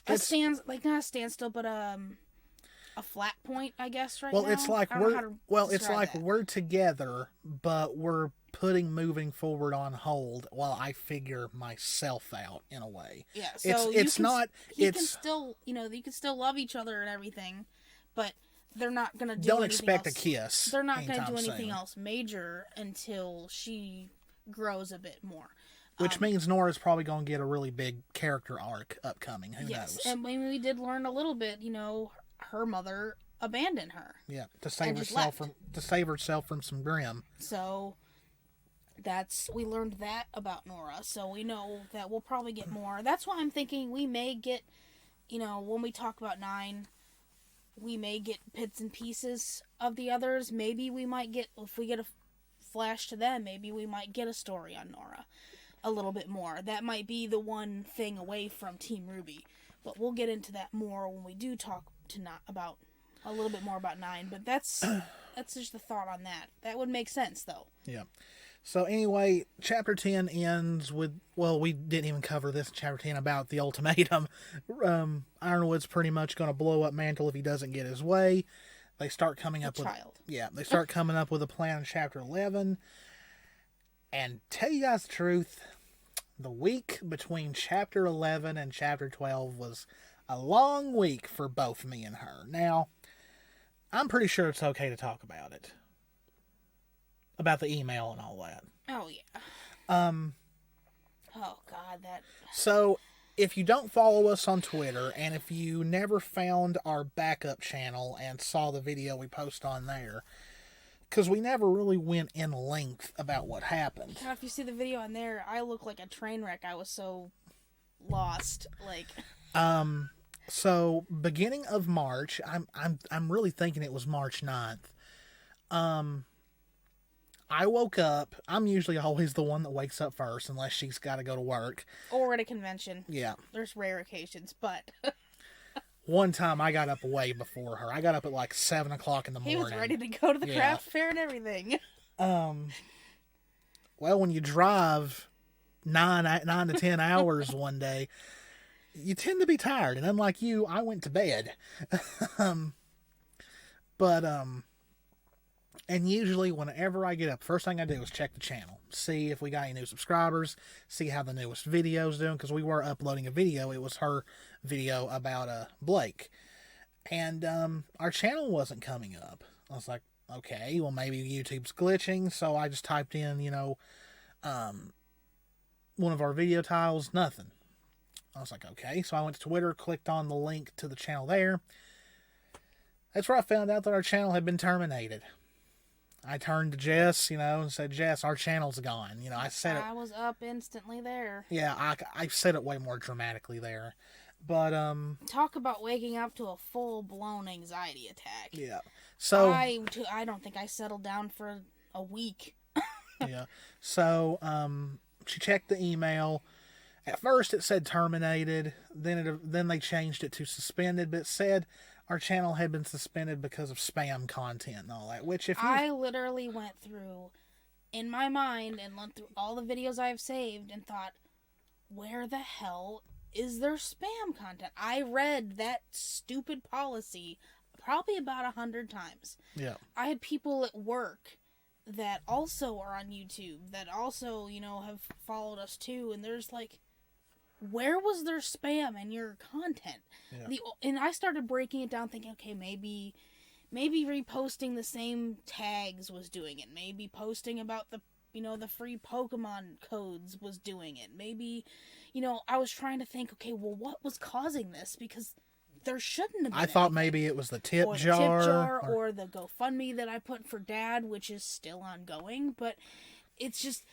a standstill, but a flat point, I guess, right now. It's like we're together, but we're putting moving forward on hold while I figure myself out in a way. Yeah, so you can still love each other and everything, but they're not going to do Don't anything expect else. a kiss. They're not going to do anything else major until she grows a bit more. Which means Nora's probably going to get a really big character arc upcoming. Who knows? And we did learn a little bit, her mother abandoned her. Yeah, to save herself from some grim. So we learned that about Nora. So we know that we'll probably get more. That's why I'm thinking we may get, when we talk about 9, we may get bits and pieces of the others. Maybe we might get, if we get a flash to them, maybe we might get a story on Nora a little bit more. That might be the one thing away from Team RWBY. But we'll get into that more when we do talk about a little bit more about 9. But that's just the thought on that. That would make sense, though. Yeah. So anyway, Chapter 10 ends with, we didn't even cover this in Chapter 10 about the ultimatum. Ironwood's pretty much going to blow up Mantle if he doesn't get his way. They start coming up with... they start coming up with a plan in Chapter 11. And tell you guys the truth, the week between Chapter 11 and Chapter 12 was a long week for both me and her. Now, I'm pretty sure it's okay to talk about it. About the email and all that. Oh, yeah. Oh, God, that... So, if you don't follow us on Twitter, and if you never found our backup channel and saw the video we post on there, because we never really went in length about what happened. God, if you see the video on there, I look like a train wreck. I was so lost. So, beginning of March, I'm really thinking it was March 9th. I woke up. I'm usually always the one that wakes up first, unless she's got to go to work. Or at a convention. Yeah. There's rare occasions, but... One time I got up way before her. I got up at like 7 o'clock in the morning. He was ready to go to the craft fair and everything. Well, when you drive 9 to 10 hours one day, you tend to be tired. And unlike you, I went to bed. And usually whenever I get up, first thing I do is check the channel, see if we got any new subscribers, see how the newest video's doing, because we were uploading a video. It was her video about Blake. And our channel wasn't coming up. I was like, okay, well maybe YouTube's glitching. So I just typed in, one of our video titles, nothing. I was like, okay. So I went to Twitter, clicked on the link to the channel there. That's where I found out that our channel had been terminated. I turned to Jess, and said, Jess, our channel's gone. I said it. I was up instantly there. Yeah, I said it way more dramatically there. But, talk about waking up to a full-blown anxiety attack. Yeah. So I don't think I settled down for a week. Yeah. So, she checked the email. At first it said terminated. Then they changed it to suspended, but it said our channel had been suspended because of spam content and all that. Which, I literally went through, in my mind, and went through all the videos I've saved and thought, where the hell is there spam content? I read that stupid policy probably about 100 times. Yeah. I had people at work that also are on YouTube that also, have followed us too, and there's like, where was there spam in your content? Yeah. And I started breaking it down, thinking, okay, maybe reposting the same tags was doing it. Maybe posting about the free Pokemon codes was doing it. Maybe, I was trying to think, okay, well, what was causing this? Because there shouldn't have been. I thought maybe it was the tip or jar. The tip jar or the GoFundMe that I put for Dad, which is still ongoing. But it's just,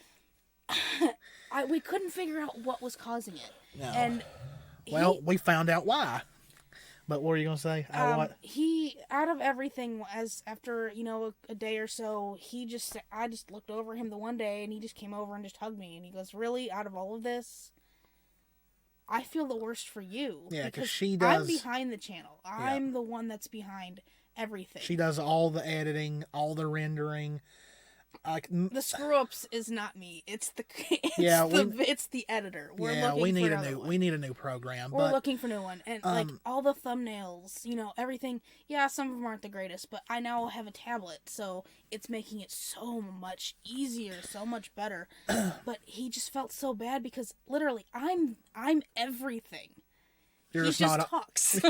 we couldn't figure out what was causing it. No. And we found out why. But what were you going to say? He, out of everything, after, a day or so, I just looked over him the one day, and he just came over and just hugged me, and he goes, really, out of all of this, I feel the worst for you. Yeah, because she does. I'm behind the channel. I'm the one that's behind everything. She does all the editing, all the rendering. The screw ups is not me. It's the editor. We need a new program. We're looking for a new one, and all the thumbnails, everything. Yeah, some of them aren't the greatest, but I now have a tablet, so it's making it so much easier, so much better. But he just felt so bad because literally, I'm everything. He just talks.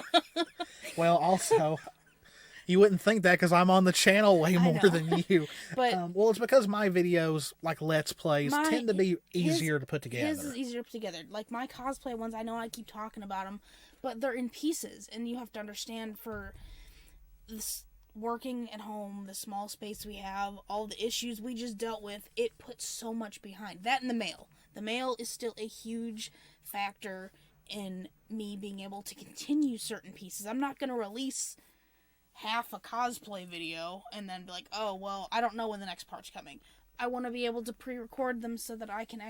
Well, also. You wouldn't think that because I'm on the channel way more than you. But it's because my videos, like Let's Plays, tend to be easier to put together. His is easier to put together. Like my cosplay ones, I know I keep talking about them, but they're in pieces. And you have to understand for this working at home, the small space we have, all the issues we just dealt with, it puts so much behind. That and the mail. The mail is still a huge factor in me being able to continue certain pieces. I'm not going to release half a cosplay video and then be like, oh, well, I don't know when the next part's coming. I want to be able to pre-record them so that I can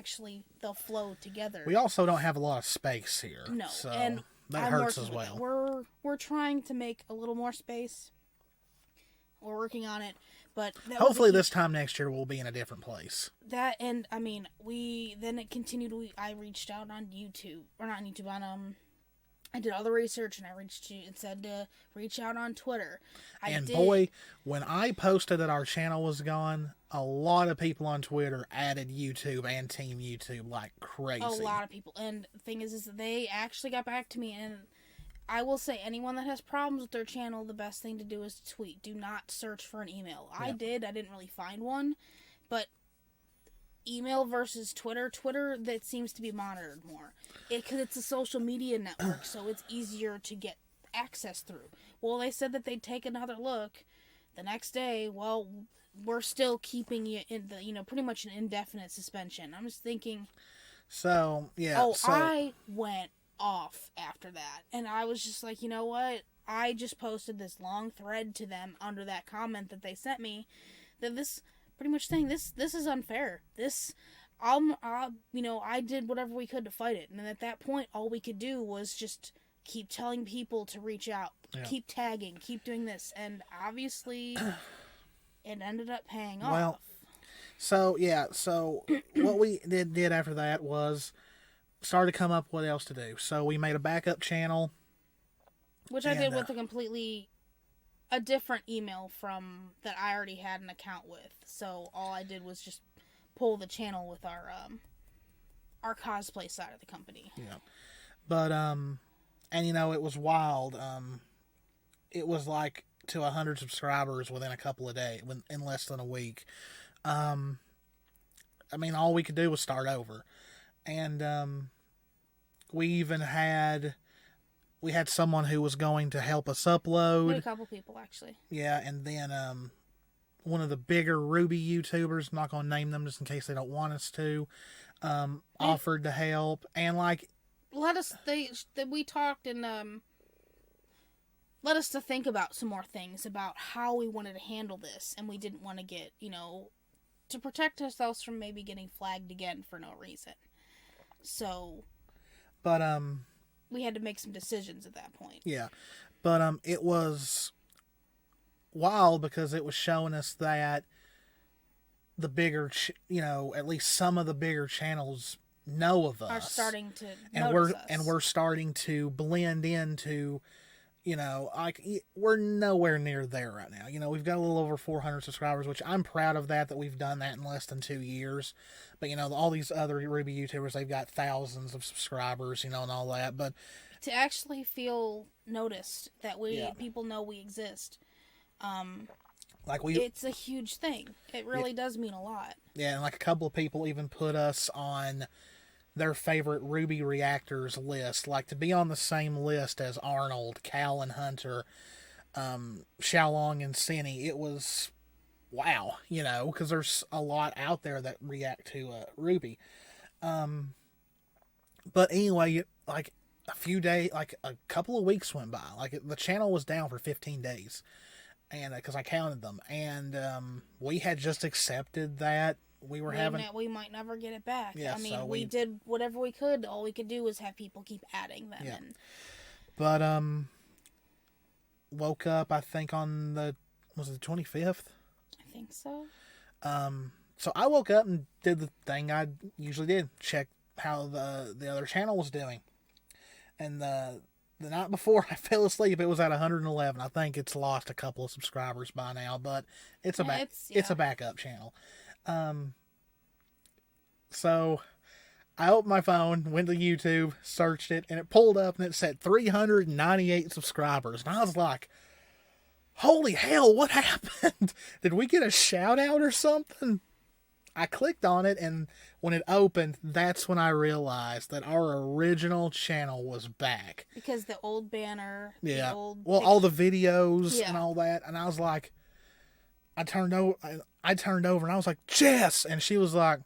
they'll flow together. We also don't have a lot of space here. No, so and that hurts as well. We're trying to make a little more space. We're working on it, but hopefully this time next year we'll be in a different place. That, and I mean, it continued. I reached out on YouTube, or not on YouTube, on I did all the research, and it said to reach out on Twitter. Boy, when I posted that our channel was gone, a lot of people on Twitter added YouTube and Team YouTube like crazy. A lot of people. And the thing is that they actually got back to me, and I will say anyone that has problems with their channel, the best thing to do is to tweet. Do not search for an email. Yeah. I didn't really find one, but email versus Twitter, that seems to be monitored more. Because it's a social media network, so it's easier to get access through. Well, they said that they'd take another look the next day. Well, we're still keeping you in the, pretty much an indefinite suspension. I'm just thinking. So, yeah. I went off after that. And I was just like, you know what? I just posted this long thread to them under that comment that they sent me. That this, pretty much saying, this is unfair. I did whatever we could to fight it. And at that point, all we could do was just keep telling people to reach out. Yeah. Keep tagging. Keep doing this. And obviously, it ended up paying off. Well, so what we did after that was started to come up with what else to do. So we made a backup channel. Which I did with a completely a different email from that I already had an account with. So all I did was just pull the channel with our cosplay side of the company. Yeah. But and you know, it was wild. It was like to 100 subscribers within a couple of days, in less than a week. I mean, all we could do was start over. And we even had someone who was going to help us upload. A couple people, actually. Yeah, and then one of the bigger RWBY YouTubers, I'm not going to name them just in case they don't want us to, offered to help. And like, we talked and led us to think about some more things about how we wanted to handle this, and we didn't want to get, to protect ourselves from maybe getting flagged again for no reason. So, but we had to make some decisions at that point. Yeah, but it was wild because it was showing us that the bigger, at least some of the bigger channels know of us, are starting to and notice us. And we're starting to blend into, like we're nowhere near there right now. We've got a little over 400 subscribers, which I'm proud of that we've done that in less than 2 years. But all these other RWBY YouTubers, they've got thousands of subscribers, and all that. But to actually feel noticed that people know we exist, it's a huge thing. It really does mean a lot. Yeah, and like a couple of people even put us on their favorite RWBY reactors list, like to be on the same list as Arnold, Cal and Hunter, Xiaolong and Cinny. It was wow, because there's a lot out there that react to RWBY. But anyway, like a few days, like a couple of weeks went by. Like the channel was down for 15 days, and because I counted them, and we had just accepted that we might never get it back. Yeah, I mean, so we did whatever we could. All we could do was have people keep adding them. Yeah. And but woke up, I think on was it the 25th? I think so. So I woke up and did the thing I usually did, check how the other channel was doing. And the night before I fell asleep, it was at 111. I think it's lost a couple of subscribers by now, but it's a backup channel. So I opened my phone, went to YouTube, searched it, and it pulled up and it said 398 subscribers. And I was like, holy hell, what happened? Did we get a shout out or something? I clicked on it, and when it opened, that's when I realized that our original channel was back. Because the old banner, all the videos and all that, and I was like, I turned over and I was like, Jess, and she was like,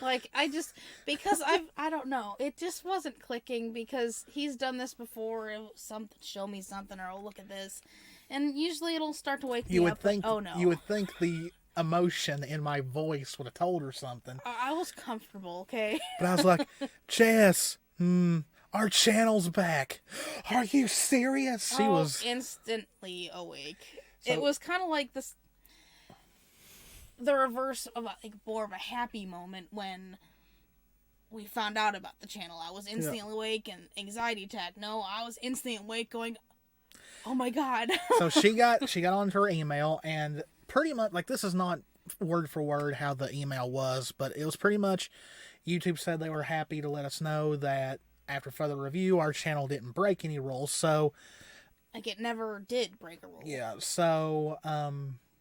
Like, because I don't know, it just wasn't clicking because he's done this before. It was show me something, or look at this, and usually it'll start to wake me up. Oh no! You would think the emotion in my voice would have told her something. I was comfortable, okay? But I was like, Jess, our channel's back. Are you serious? She was instantly awake. So, it was kind of like the reverse of more of a happy moment when we found out about the channel. I was instantly awake and anxiety attack. No, I was instantly awake going, oh my god. So she got onto her email, and pretty much, like, this is not word for word how the email was, but it was pretty much, YouTube said they were happy to let us know that after further review, our channel didn't break any rules. So like, it never did break a rule. Yeah, so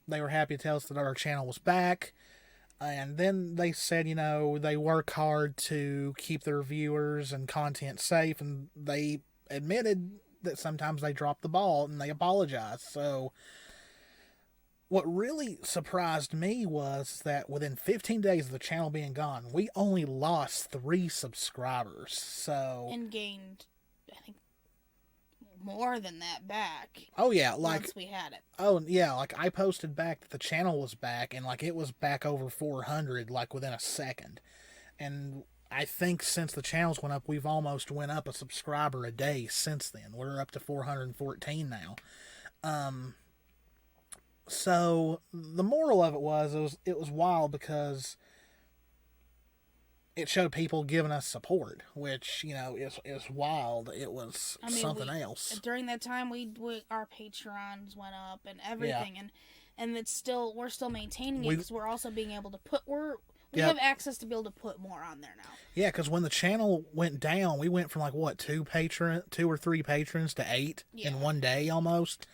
they were happy to tell us that our channel was back. And then they said, they work hard to keep their viewers and content safe, and they admitted that sometimes they drop the ball, and they apologize. So what really surprised me was that within 15 days of the channel being gone, we only lost 3 subscribers. So and gained, I think, more than that back. Oh yeah, like once we had it. Oh yeah, like I posted back that the channel was back, and like it was back over 400 like within a second. And I think since the channels went up, we've almost went up a subscriber a day since then. We're up to 414 now. So the moral of it was wild because it showed people giving us support, which, is wild. It was something else. During that time, we our Patreons went up and everything, and we're still maintaining it because we're also being able to put we have access to be able to put more on there now. Yeah, because when the channel went down, we went from like what 2 or 3 patrons to 8 in one day almost.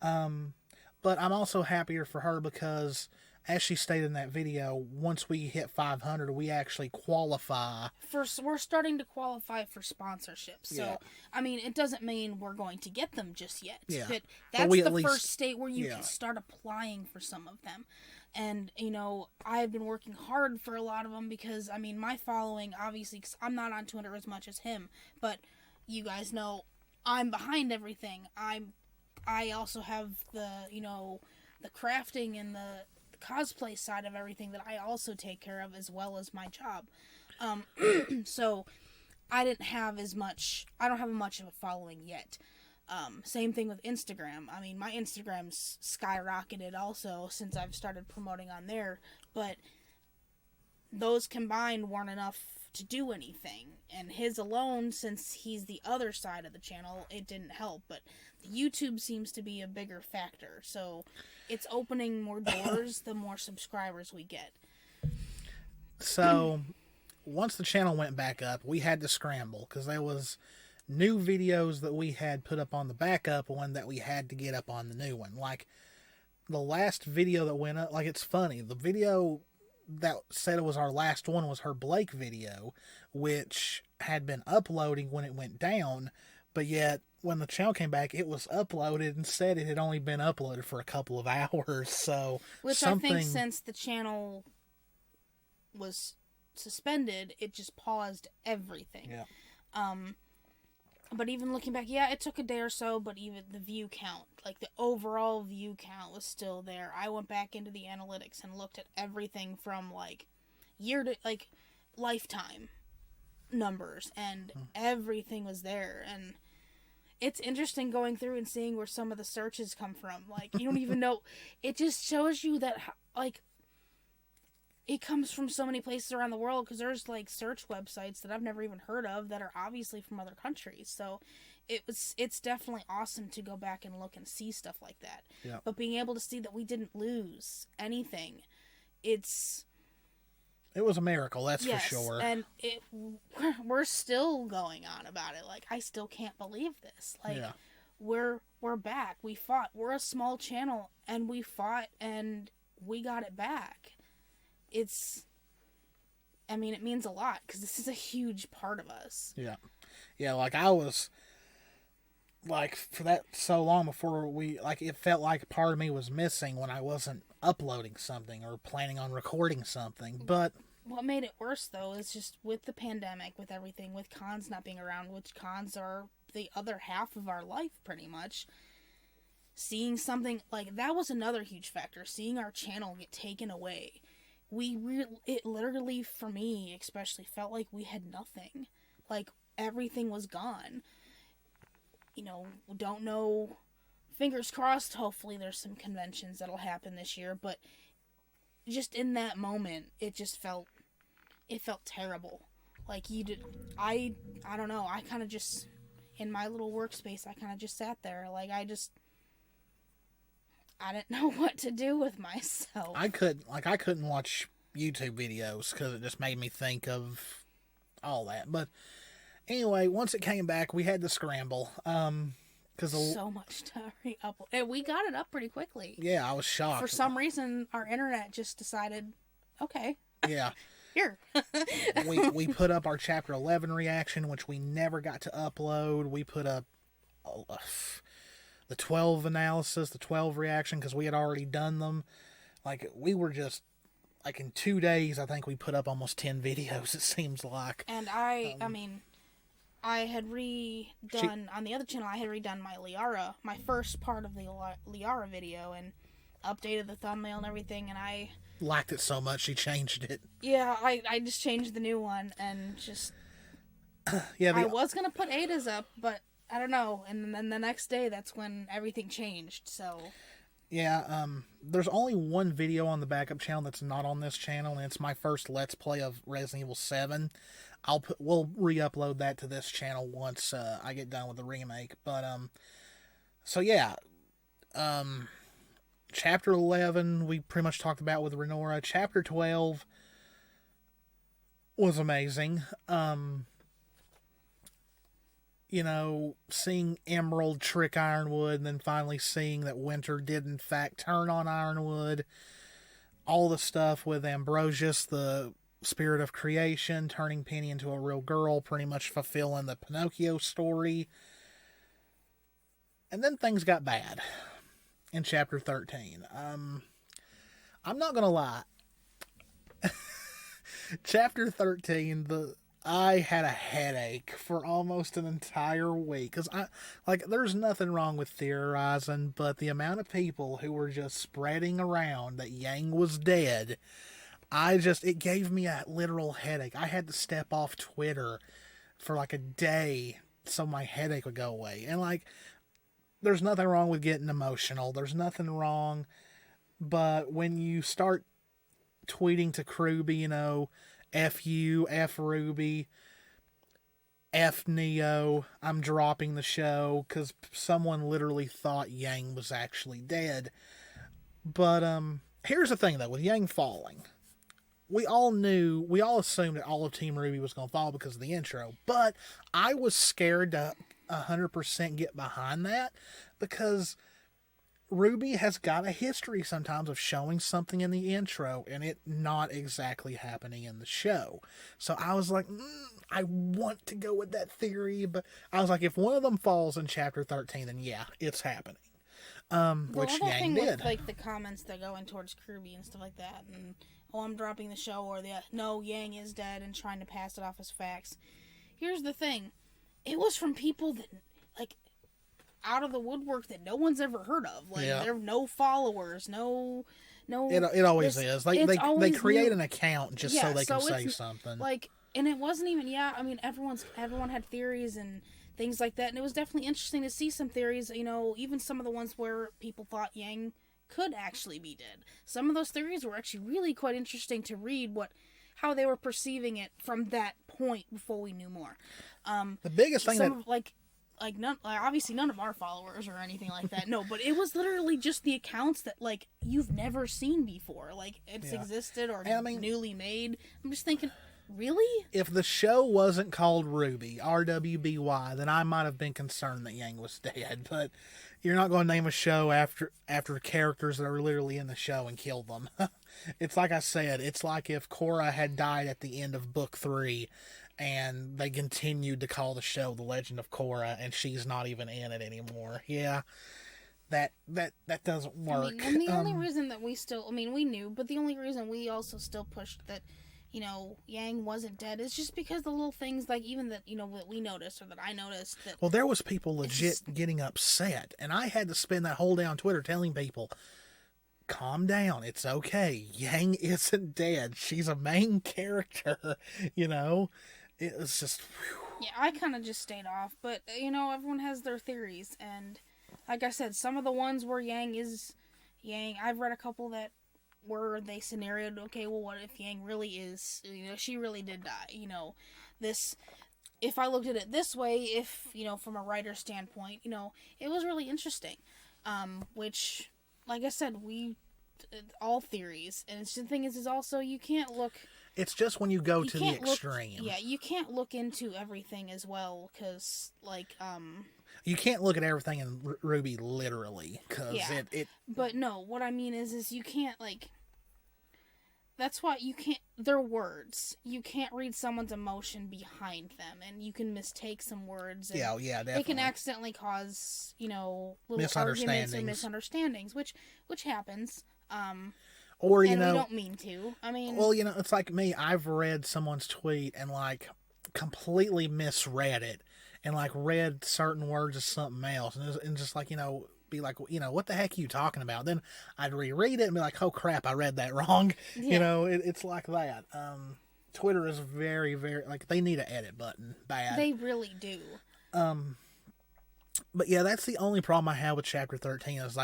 But I'm also happier for her because, as she stated in that video, once we hit 500, we actually qualify. We're starting to qualify for sponsorships. So, I mean, it doesn't mean we're going to get them just yet. Yeah. But that's the first state where you can start applying for some of them. And, I've been working hard for a lot of them because, I mean, my following, obviously, because I'm not on Twitter as much as him, but you guys know I'm behind everything. I also have the crafting and the cosplay side of everything that I also take care of as well as my job. So I don't have much of a following yet. Same thing with Instagram. I mean, my Instagram's skyrocketed also since I've started promoting on there, but those combined weren't enough to do anything. And his alone, since he's the other side of the channel, it didn't help. But YouTube seems to be a bigger factor. So it's opening more doors the more subscribers we get. So once the channel went back up, we had to scramble because there was new videos that we had put up on the backup one that we had to get up on the new one. Like the last video that went up, like it's funny, the video that said it was our last one was her Blake video, which had been uploading when it went down, but yet when the channel came back, it was uploaded and said it had only been uploaded for a couple of hours. So which I think since the channel was suspended, it just paused everything. Yeah. But even looking back, it took a day or so, but even the view count, like the overall view count was still there. I went back into the analytics and looked at everything from like year to like lifetime numbers, and everything was there. And it's interesting going through and seeing where some of the searches come from. Like, you don't even know. It just shows you that, like, it comes from so many places around the world, because there's like search websites that I've never even heard of that are obviously from other countries. So it's definitely awesome to go back and look and see stuff like that. Yeah. But being able to see that we didn't lose anything, it was a miracle, that's for sure. And we're still going on about it. Like, I still can't believe this. Like, we're back. We fought. We're a small channel, and we fought, and we got it back. It means a lot, because this is a huge part of us. Yeah, like, I was, like, for that so long before it felt like part of me was missing when I wasn't uploading something or planning on recording something, but what made it worse, though, is just with the pandemic, with everything, with cons not being around, which cons are the other half of our life, pretty much. Seeing something, like, that was another huge factor, seeing our channel get taken away. It literally, for me especially, felt like we had nothing. Like, everything was gone. Don't know, fingers crossed, hopefully there's some conventions that'll happen this year, but just in that moment, it felt terrible. Like, I don't know, I kind of just, in my little workspace, I kind of just sat there, like, I didn't know what to do with myself. I couldn't watch YouTube videos because it just made me think of all that. But anyway, once it came back, we had to scramble. So much to re-upload. And we got it up pretty quickly. Yeah, I was shocked. For some reason, our internet just decided, okay. Yeah. Here. we put up our Chapter 11 reaction, which we never got to upload. We put up the 12 analysis, the 12 reaction, because we had already done them. Like, we were just, like, in 2 days, I think we put up almost 10 videos, it seems like. And I had redone, on the other channel, I had redone my first part of the Liara video, and updated the thumbnail and everything, and I liked it so much, she changed it. Yeah, I just changed the new one, and just, yeah. I was going to put Ada's up, but I don't know, and then the next day, that's when everything changed, so. Yeah, there's only one video on the backup channel that's not on this channel, and it's my first Let's Play of Resident Evil 7. We'll re-upload that to this channel once I get done with the remake. But so yeah, Chapter 11 we pretty much talked about with Renora. Chapter 12 was amazing. Seeing Emerald trick Ironwood, and then finally seeing that Winter did in fact turn on Ironwood. All the stuff with Ambrosius, the spirit of creation, turning Penny into a real girl, pretty much fulfilling the Pinocchio story. And then things got bad in Chapter 13. I'm not going to lie. Chapter 13, I had a headache for almost an entire week. Because, there's nothing wrong with theorizing, but the amount of people who were just spreading around that Yang was dead, it gave me a literal headache. I had to step off Twitter for a day so my headache would go away. And, there's nothing wrong with getting emotional. There's nothing wrong. But when you start tweeting to RWBY, F you, F RWBY, F Neo, I'm dropping the show, because someone literally thought Yang was actually dead. But here's the thing, though, with Yang falling. We all assumed that all of Team RWBY was going to fall because of the intro. But I was scared to 100% get behind that, because RWBY has got a history sometimes of showing something in the intro and it not exactly happening in the show. So I was like, I want to go with that theory, but I was like, if one of them falls in Chapter 13, then yeah, it's happening. Which Yang did. With, the comments that go in towards RWBY and stuff like that, and I'm dropping the show, or no, Yang is dead, and trying to pass it off as facts. Here's the thing. It was from people that, out of the woodwork that no one's ever heard of. There are no followers, no. It always is. They create an account just so they can say something. And it wasn't even. Yeah, I mean, everyone had theories and things like that, and it was definitely interesting to see some theories. Even some of the ones where people thought Yang could actually be dead. Some of those theories were actually really quite interesting to read how they were perceiving it from that point before we knew more. The biggest thing obviously none of our followers or anything like that. No, but it was literally just the accounts that you've never seen before. It's existed or newly made. I'm just thinking, really? If the show wasn't called RWBY, RWBY, then I might have been concerned that Yang was dead. But you're not going to name a show after characters that are literally in the show and kill them. It's like I said, it's like if Korra had died at the end of Book 3 and they continued to call the show The Legend of Korra and she's not even in it anymore. Yeah, that doesn't work. And the only reason that we knew, but the only reason we also still pushed that, Yang wasn't dead is just because the little things even that, that we noticed or that I noticed that. Well, there was people legit getting upset, and I had to spend that whole day on Twitter telling people, calm down, it's okay. Yang isn't dead. She's a main character, It was just... Whew. Yeah, I kind of just stayed off, but, everyone has their theories, and like I said, some of the ones where Yang is Yang, I've read a couple that where they scenarioed, okay, well, what if Yang really is, she really did die, this, if I looked at it this way, if, from a writer's standpoint, it was really interesting, which, like I said, all theories, and the thing is also, you can't look... It's just when you go to the extreme. You can't look into everything as well, because, you can't look at everything in RWBY literally, because it... But no, what I mean is you can't, that's why you can't... They're words. You can't read someone's emotion behind them, and you can mistake some words. And yeah, definitely. It can accidentally cause, little arguments or misunderstandings, which happens, Or, and we don't mean to. I mean... Well, it's like me. I've read someone's tweet and, completely misread it and, read certain words as something else. And just, be like, what the heck are you talking about? Then I'd reread it and be like, oh, crap, I read that wrong. Yeah. It's like that. Twitter is very, very... they need an edit button. Bad. They really do. But, yeah, that's the only problem I have with Chapter 13 is,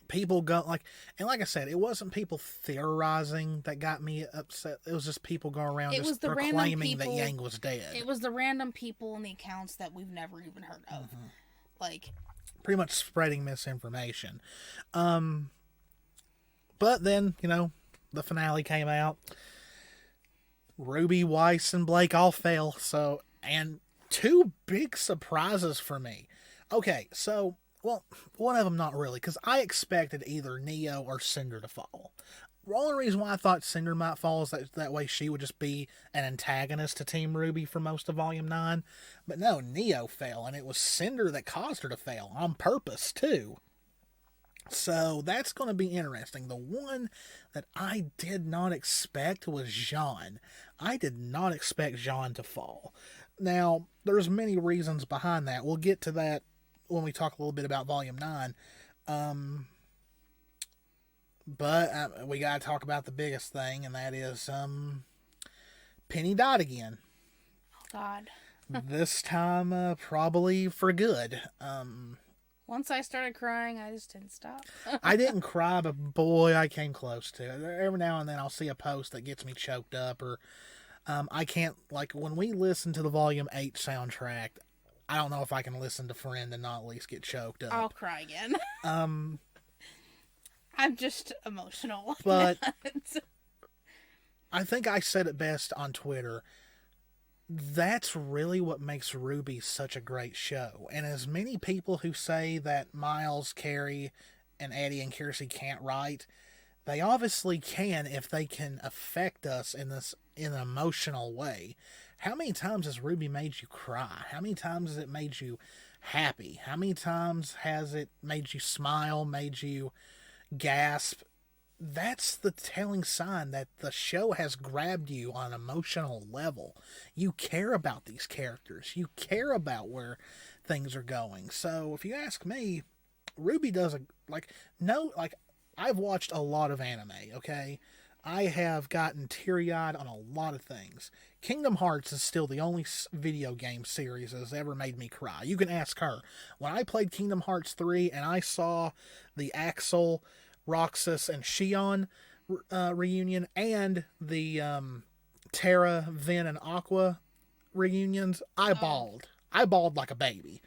people go like, and like I said, it wasn't people theorizing that got me upset. It was just people going around just proclaiming that Yang was dead. It was the random people in the accounts that we've never even heard of. Like, pretty much spreading misinformation. But then, you know, the finale came out. Ruby, Weiss, and Blake all fell. So, and two big surprises for me. Okay, so, well, one of them not really, because I expected either Neo or Cinder to fall. The only reason why I thought Cinder might fall is that way she would just be an antagonist to Team RWBY for most of Volume 9. But no, Neo fell, and it was Cinder that caused her to fail, on purpose, too. So that's going to be interesting. The one that I did not expect was Jean. I did not expect Jean to fall. Now, there's many reasons behind that. We'll get to that when we talk a little bit about Volume 9. But we got to talk about the biggest thing, and that is Penny died again. Oh, God. This time, probably for good. Once I started crying, I just didn't stop. I didn't cry, but boy, I came close to it. Every now and then I'll see a post that gets me choked up, or I can't, like, when we listen to the Volume 8 soundtrack, I don't know if I can listen to Friend and not at least get choked up. I'll cry again. I'm just emotional. But I think I said it best on Twitter. That's really what makes RWBY such a great show. And as many people who say that Miles, Carrie, and Eddie and Kiersey can't write, they obviously can if they can affect us in an emotional way. How many times has RWBY made you cry? How many times has it made you happy? How many times has it made you smile, made you gasp? That's the telling sign that the show has grabbed you on an emotional level. You care about these characters. You care about where things are going. So if you ask me, RWBY does I've watched a lot of anime, okay? I have gotten teary-eyed on a lot of things. Kingdom Hearts is still the only video game series that has ever made me cry. You can ask her. When I played Kingdom Hearts 3 and I saw the Axel, Roxas, and Shion reunion and the Terra, Vin, and Aqua reunions, I bawled. I bawled like a baby.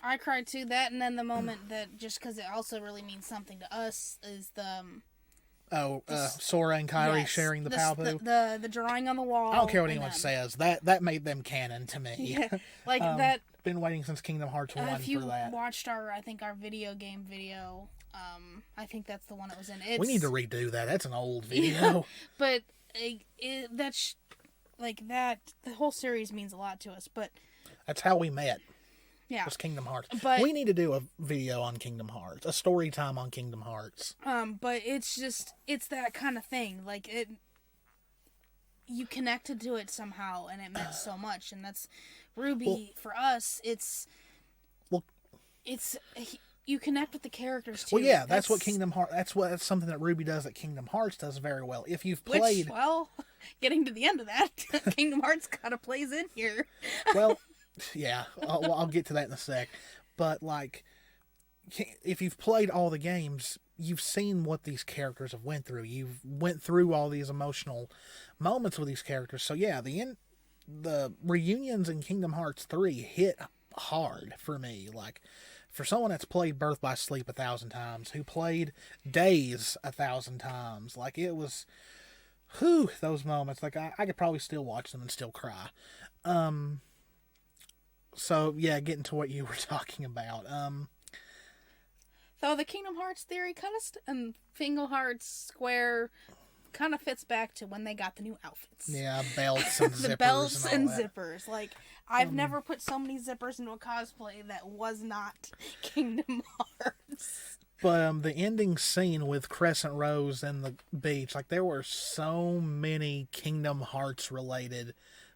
I cried too. That, and then the moment that, just because it also really means something to us, is the... Sora and Kairi sharing the Palpu. The drawing on the wall. I don't care what anyone says. That made them canon to me. Yeah, like that. Been waiting since Kingdom Hearts 1 for that. If you watched our video game video, I think that's the one it was in. We need to redo that. That's an old video. Yeah, but the whole series means a lot to us. But that's how we met. Yeah, was Kingdom Hearts. But we need to do a video on Kingdom Hearts, a story time on Kingdom Hearts. But it's that kind of thing. Like you connected to it somehow, and it meant so much. And that's RWBY for us. It's you connect with the characters too. Well, yeah, that's what Kingdom Hearts. That's something that RWBY does that Kingdom Hearts does very well. If you've played, getting to the end of that, Kingdom Hearts kind of plays in here. Well. Yeah, I'll get to that in a sec. But, like, if you've played all the games, you've seen what these characters have went through. You've went through all these emotional moments with these characters. So, yeah, the reunions in Kingdom Hearts 3 hit hard for me. Like, for someone that's played Birth by Sleep 1,000 times, who played Daze 1,000 times, like, it was... those moments. Like, I could probably still watch them and still cry. So, yeah, getting to what you were talking about. So the Kingdom Hearts theory and Kingdom Hearts Square kind of fits back to when they got the new outfits. Yeah, belts and zippers. The belts and that. Zippers. Like, I've never put so many zippers into a cosplay that was not Kingdom Hearts. But the ending scene with Crescent Rose and the beach, like, there were so many Kingdom Hearts related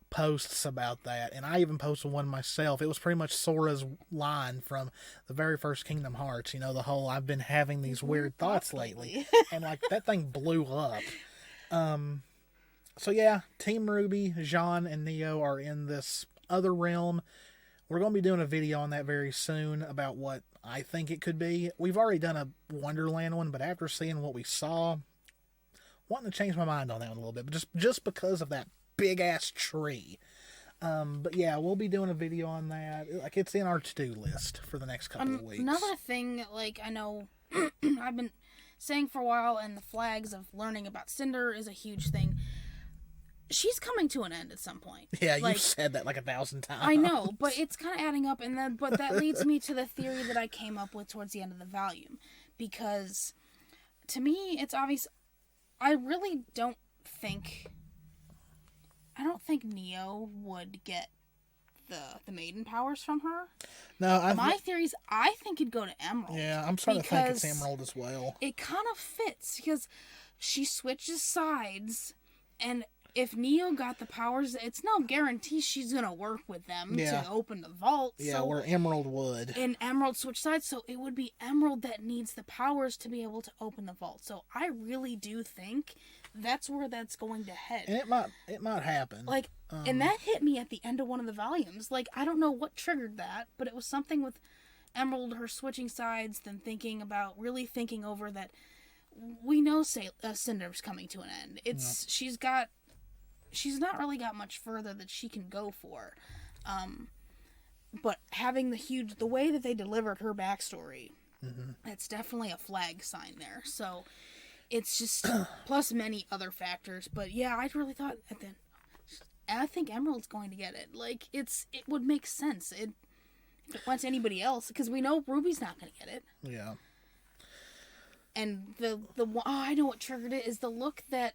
posts about that, and I even posted one myself. It was pretty much Sora's line from the very first Kingdom Hearts, the whole I've been having these weird thoughts lately. And like that thing blew up. So yeah, Team RWBY, Jean and Neo are in this other realm we're going to be doing a video on that very soon about what I think it could be. We've already done a Wonderland one, but after seeing what we saw, wanting to change my mind on that one a little bit, but just because of that big ass tree. But yeah, we'll be doing a video on that. Like, it's in our to-do list for the next couple of weeks. Another thing, like, I know I've been saying for a while, and the flags of learning about Cinder is a huge thing. She's coming to an end at some point. Yeah, like, you've said that like 1,000 times. I know, but it's kind of adding up, but that leads me to the theory that I came up with towards the end of the volume, because to me, it's obvious. I really don't think Neo would get the maiden powers from her. No, my theory is I think it'd go to Emerald. Yeah, I'm starting to think it's Emerald as well. It kind of fits because she switches sides, and if Neo got the powers, it's no guarantee she's gonna work with them to open the vault. Yeah, so, where Emerald would. And Emerald switch sides, so it would be Emerald that needs the powers to be able to open the vault. So I really do think that's where that's going to head. And it might happen. Like, and that hit me at the end of one of the volumes. Like, I don't know what triggered that, but it was something with Emerald, her switching sides, then really thinking over that we know Cinder's coming to an end. She's not really got much further that she can go for. But having the way that they delivered her backstory, that's definitely a flag sign there. So it's just, plus many other factors. But yeah, I really thought I think Emerald's going to get it. Like, it would make sense. If it went to anybody else, because we know Ruby's not going to get it. Yeah. And I know what triggered it is the look that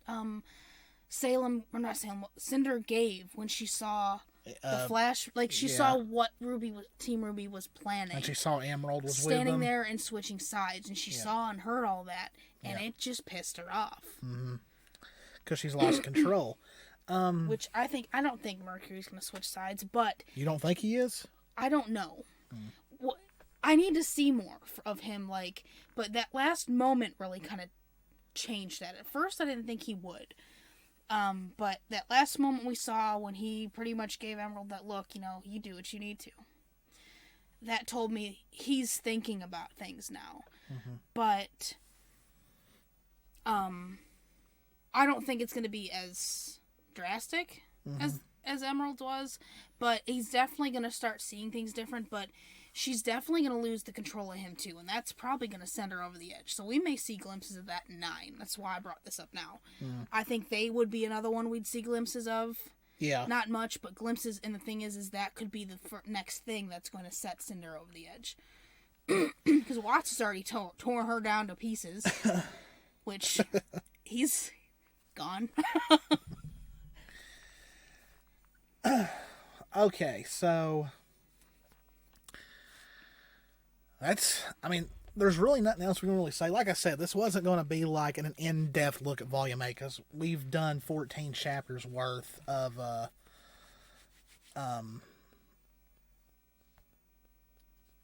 Cinder gave when she saw the flash. Like, she saw what Team Ruby was planning. And she saw Emerald was standing there and switching sides, and she saw and heard all that, and it just pissed her off. Because she's lost control. Which I don't think Mercury's going to switch sides, but... You don't think he is? I don't know. Well, I need to see more of him, but that last moment really kind of changed that. At first, I didn't think he would. But that last moment we saw when he pretty much gave Emerald that look, you do what you need to. That told me he's thinking about things now. But, I don't think it's going to be as drastic as Emerald was, but he's definitely going to start seeing things different, but she's definitely going to lose the control of him too, and that's probably going to send her over the edge. So we may see glimpses of that in 9. That's why I brought this up now. I think they would be another one we'd see glimpses of. Yeah. Not much, but glimpses, and the thing is that could be the next thing that's going to set Cinder over the edge. Because Watts has already torn her down to pieces, which he's gone. Okay, so there's really nothing else we can really say. Like I said, this wasn't going to be like an in-depth look at Volume 8, because we've done 14 chapters worth of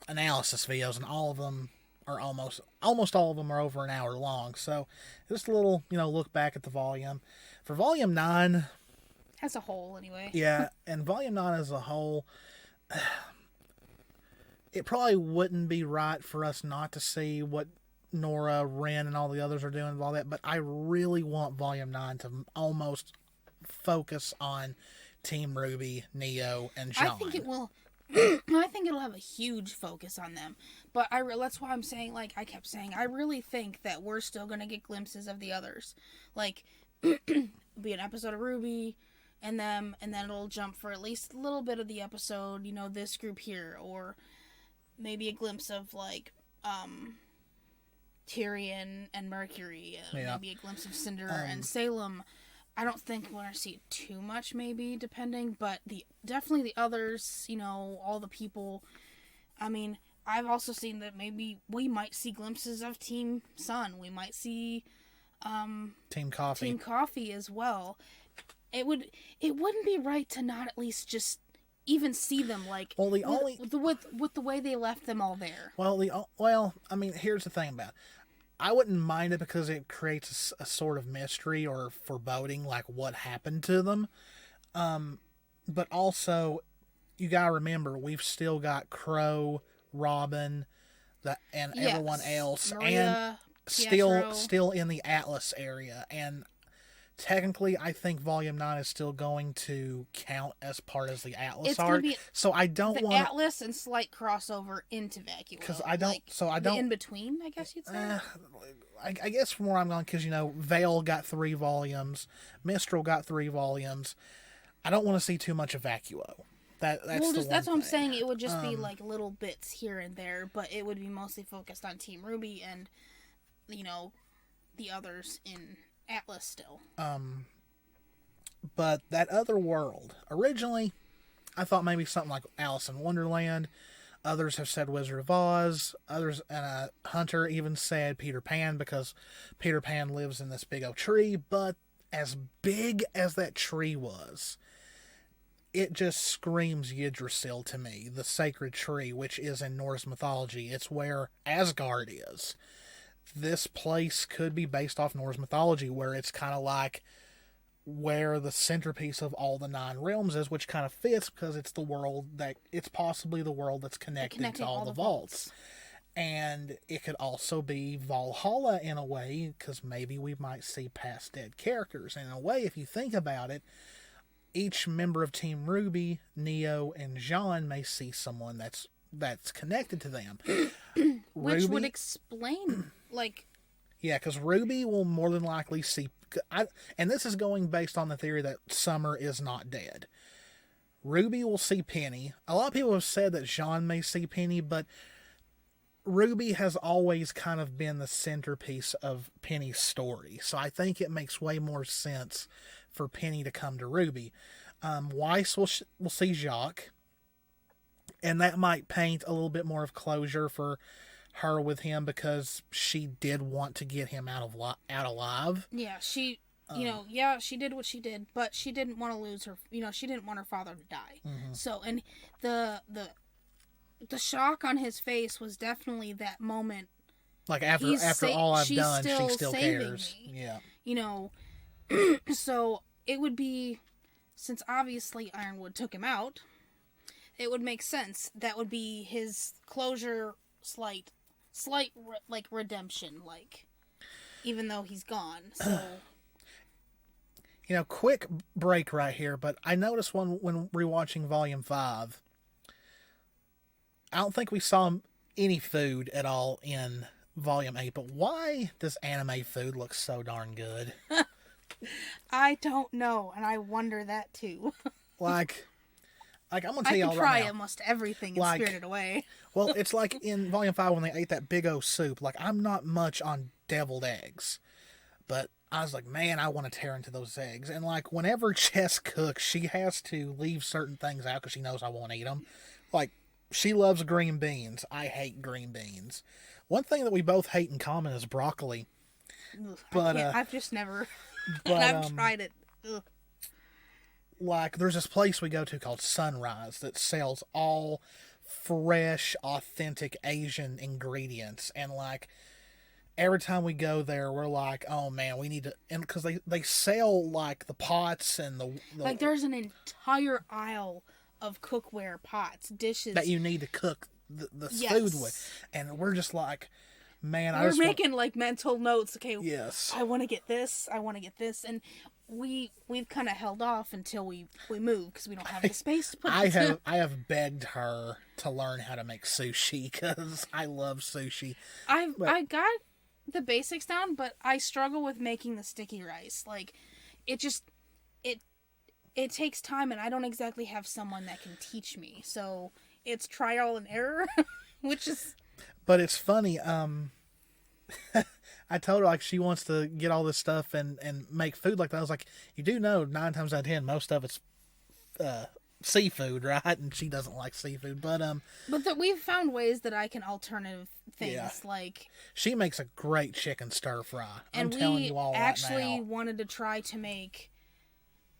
analysis videos, and all of them are almost all of them are over an hour long. So just a little, look back at the volume. For Volume 9... As a whole, anyway. Yeah, and Volume 9 as a whole, it probably wouldn't be right for us not to see what Nora, Ren, and all the others are doing with all that, but I really want Volume 9 to almost focus on Team RWBY, Neo, and John. I think it will. I think it'll have a huge focus on them. But that's why I'm saying, like I kept saying, I really think that we're still going to get glimpses of the others. Like, be an episode of RWBY and them, and then it'll jump for at least a little bit of the episode, this group here, or maybe a glimpse of, Tyrion and Mercury, maybe a glimpse of Cinder and Salem. I don't think we're going to see too much, maybe, depending, but definitely the others, all the people. I mean, I've also seen that maybe we might see glimpses of Team Sun. We might see Team Coffee as well. It wouldn't be right to not at least just even see them, with the way they left them all there. Here's the thing about it. I wouldn't mind it because it creates a sort of mystery or foreboding, like what happened to them. But also, you gotta remember, we've still got Crow, Robin, and everyone else, Maria, and Pietro. still in the Atlas area. And technically, I think Volume 9 is still going to count as part of the Atlas It's arc. gonna be So I don't the want Atlas and slight crossover into Vacuo. because I don't. Like, so I the don't. in between, I guess you'd say. I guess from where I'm going, because Veil got 3 volumes, Mistral got 3 volumes. I don't want to see too much of Vacuo. That's That's what I'm saying. It would just be like little bits here and there, but it would be mostly focused on Team RWBY and the others in Atlas still. But that other world, originally, I thought maybe something like Alice in Wonderland. Others have said Wizard of Oz. Others, and Hunter even said Peter Pan, because Peter Pan lives in this big old tree. But as big as that tree was, it just screams Yggdrasil to me, the sacred tree, which is in Norse mythology. It's where Asgard is. This place could be based off Norse mythology, where it's kind of like where the centerpiece of all the 9 realms is, which kind of fits because it's possibly the world that's connected to all the vaults. And it could also be Valhalla in a way, because maybe we might see past dead characters. And in a way, if you think about it, each member of Team RWBY, Neo, and Jean may see someone that's connected to them. Which would explain, Yeah, because RWBY will more than likely see... and this is going based on the theory that Summer is not dead. RWBY will see Penny. A lot of people have said that Jean may see Penny, but RWBY has always kind of been the centerpiece of Penny's story. So I think it makes way more sense for Penny to come to RWBY. Weiss will see Jacques, and that might paint a little bit more of closure for her with him, because she did want to get him out alive. Yeah, she she did what she did, but she didn't want to lose her. She didn't want her father to die. Mm-hmm. So, and the shock on his face was definitely that moment. Like after all I've done, she still cares. Me. Yeah. So it would be, since obviously Ironwood took him out, it would make sense. That would be his closure, slight redemption, even though he's gone. So quick break right here, but I noticed when rewatching Volume 5, I don't think we saw any food at all in Volume 8, but why does anime food look so darn good? I don't know, and I wonder that too. I'm gonna tell y'all right now. I can try almost everything in Spirited Away. Well, it's like in Volume 5 when they ate that big old soup. I'm not much on deviled eggs, but I was like, man, I want to tear into those eggs. And whenever Jess cooks, she has to leave certain things out because she knows I won't eat them. She loves green beans. I hate green beans. One thing that we both hate in common is broccoli. Ugh, but I've just never. But I've tried it. Ugh. There's this place we go to called Sunrise that sells all fresh, authentic Asian ingredients, and every time we go there, we're like, oh man, we need to, and because they sell the pots and the there's an entire aisle of cookware, pots, dishes that you need to cook the food with, and we're just like, man, we're making mental notes. Okay, yes, I want to get this, and we've kind of held off until we move because we don't have the space to put it. I have begged her to learn how to make sushi because I love sushi. I got the basics down, but I struggle with making the sticky rice. It takes time, and I don't exactly have someone that can teach me. So it's trial and error, which is. But it's funny. I told her she wants to get all this stuff and make food like that. I was like, you do know 9 times out of 10 most of it's seafood, right? And she doesn't like seafood, but we've found ways that I can alternative things. Yeah. She makes a great chicken stir fry. And I'm telling you all right now. We actually wanted to try to make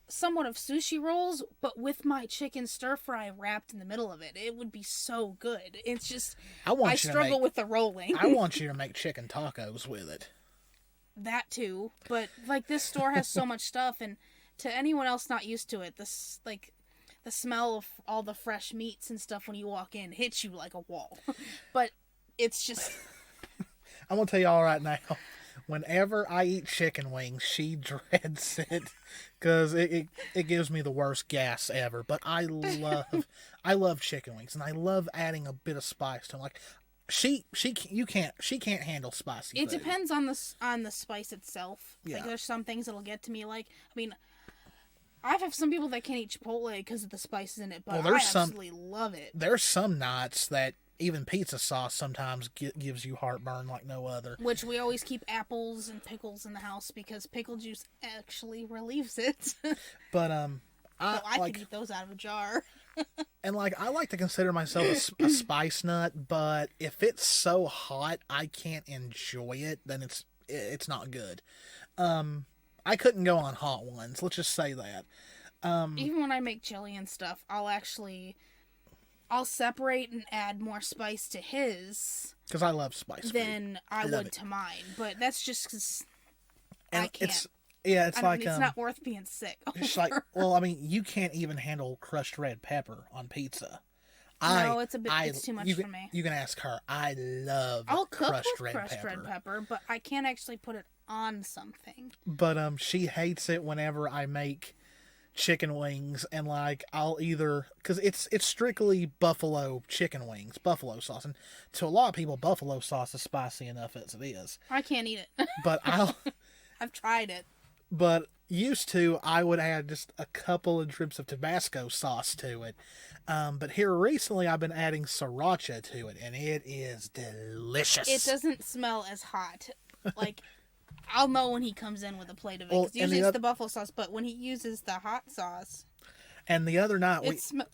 somewhat of sushi rolls, but with my chicken stir fry wrapped in the middle of it. It would be so good. It's just I struggle with the rolling. I want you to make chicken tacos with it. That too, but this store has so much stuff, and to anyone else not used to it, this the smell of all the fresh meats and stuff when you walk in hits you like a wall. But it's just... I'm going to tell y'all right now, whenever I eat chicken wings, she dreads it because it gives me the worst gas ever. But I love chicken wings, and I love adding a bit of spice to them. Like she can't handle spicy It food. depends on the spice itself. Yeah. Like there's some things that'll get to me. Like, I mean, I have some people that can't eat Chipotle because of the spices in it, but I absolutely love it. There's some nights that even pizza sauce sometimes gives you heartburn like no other. Which we always keep apples and pickles in the house because pickle juice actually relieves it. But I can eat those out of a jar. And like I like to consider myself a spice nut, but if it's so hot I can't enjoy it, then it's not good. I couldn't go on hot ones. Let's just say that. Even when I make chili and stuff, I'll separate and add more spice to his. Because I love spice than I would to mine. But that's just because I can't. It's not worth being sick. It's like, well, I mean, you can't even handle crushed red pepper on pizza. No, it's too much for me. You can ask her. I love I'll cook crushed with crushed red pepper, but I can't actually put it on something. But she hates it whenever I make chicken wings, and like I'll either, because it's strictly buffalo chicken wings, buffalo sauce, and to a lot of people buffalo sauce is spicy enough as it is. I can't eat it. But I've tried it. But used to, I would add just a couple of drips of Tabasco sauce to it. But here recently, I've been adding sriracha to it, and it is delicious. It doesn't smell as hot. Like, I'll know when he comes in with a plate of it. 'Cause usually it's the buffalo sauce, but when he uses the hot sauce... And the other night... It smells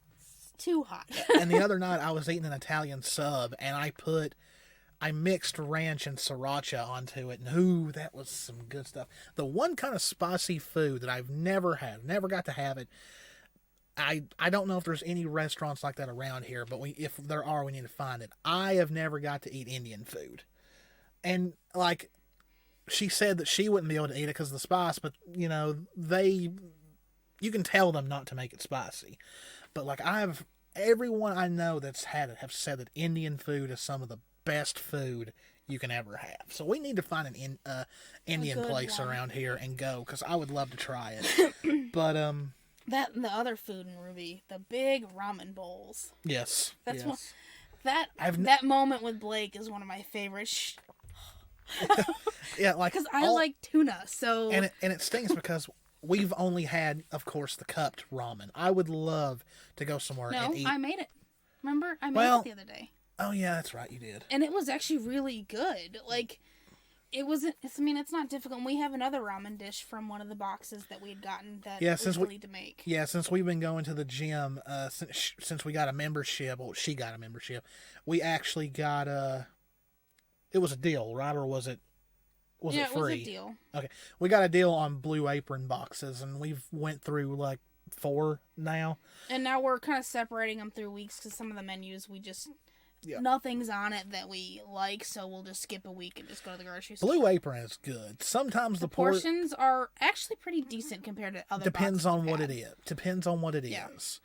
too hot. And the other night, I was eating an Italian sub, and I mixed ranch and sriracha onto it, and ooh, that was some good stuff. The one kind of spicy food that I've never got to have it. I don't know if there's any restaurants like that around here, but if there are, we need to find it. I have never got to eat Indian food. And, like, she said that she wouldn't be able to eat it because of the spice, but, you know, you can tell them not to make it spicy. But, like, everyone I know that's had it have said that Indian food is some of the best food you can ever have. So we need to find an Indian place around here and go, because I would love to try it. But that and the other food in RWBY, the big ramen bowls. Yes, that's yes. That moment with Blake is one of my favorites. Yeah, like because I like tuna, so and it stings because we've only had, of course, the cupped ramen. I would love to go somewhere and eat. I made it. Remember, I made it the other day. Oh yeah, that's right, you did. And it was actually really good. Like, it wasn't. I mean, it's not difficult. We have another ramen dish from one of the boxes that we had gotten that was easy to make. Yeah, since we've been going to the gym, since we got a membership, well, she got a membership, we actually got it was a deal, right? Or was it? Was it free? It was a deal. Okay, we got a deal on Blue Apron boxes, and we've went through like 4 now. And now we're kind of separating them through weeks because some of the menus nothing's on it that we like, so we'll just skip a week and just go to the grocery store. Blue Apron is good. Sometimes the portions are actually pretty decent compared to other. Depends on what it is.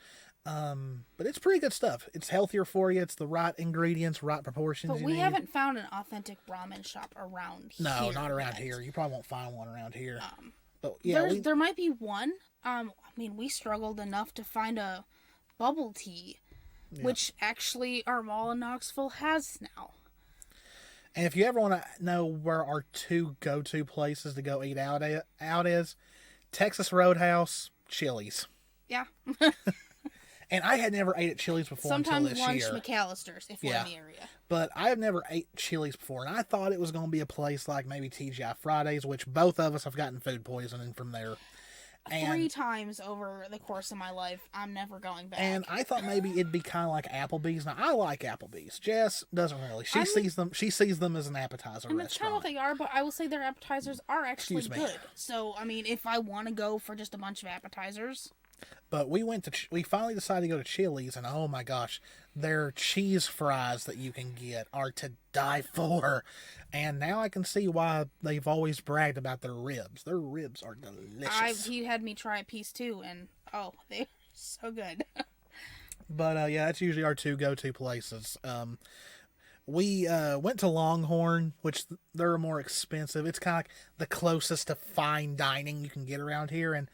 But it's pretty good stuff. It's healthier for you. It's the right ingredients, right proportions. But we haven't found an authentic ramen shop around here. No, not around here. You probably won't find one around here. But there might be one. I mean, we struggled enough to find a bubble tea. Yeah. Which actually our mall in Knoxville has now. And if you ever want to know where our 2 go-to places to go eat out is, Texas Roadhouse, Chili's. Yeah. And I had never ate at Chili's before until this year. Sometimes lunch McAllister's if we're in the area. But I have never ate Chili's before, and I thought it was going to be a place like maybe TGI Fridays, which both of us have gotten food poisoning from there. 3 times over the course of my life. I'm never going back. And I thought maybe it'd be kind of like Applebee's. Now, I like Applebee's. Jess doesn't really. She sees them as an appetizer and restaurant. That's kind of what they are, but I will say their appetizers are actually good. So, I mean, if I want to go for just a bunch of appetizers... But we finally decided to go to Chili's, and oh my gosh, their cheese fries that you can get are to die for. And now I can see why they've always bragged about their ribs. Their ribs are delicious. He had me try a piece too, and they're so good. But yeah, that's usually our two go-to places. We went to Longhorn, which they're more expensive. It's kind of like the closest to fine dining you can get around here. And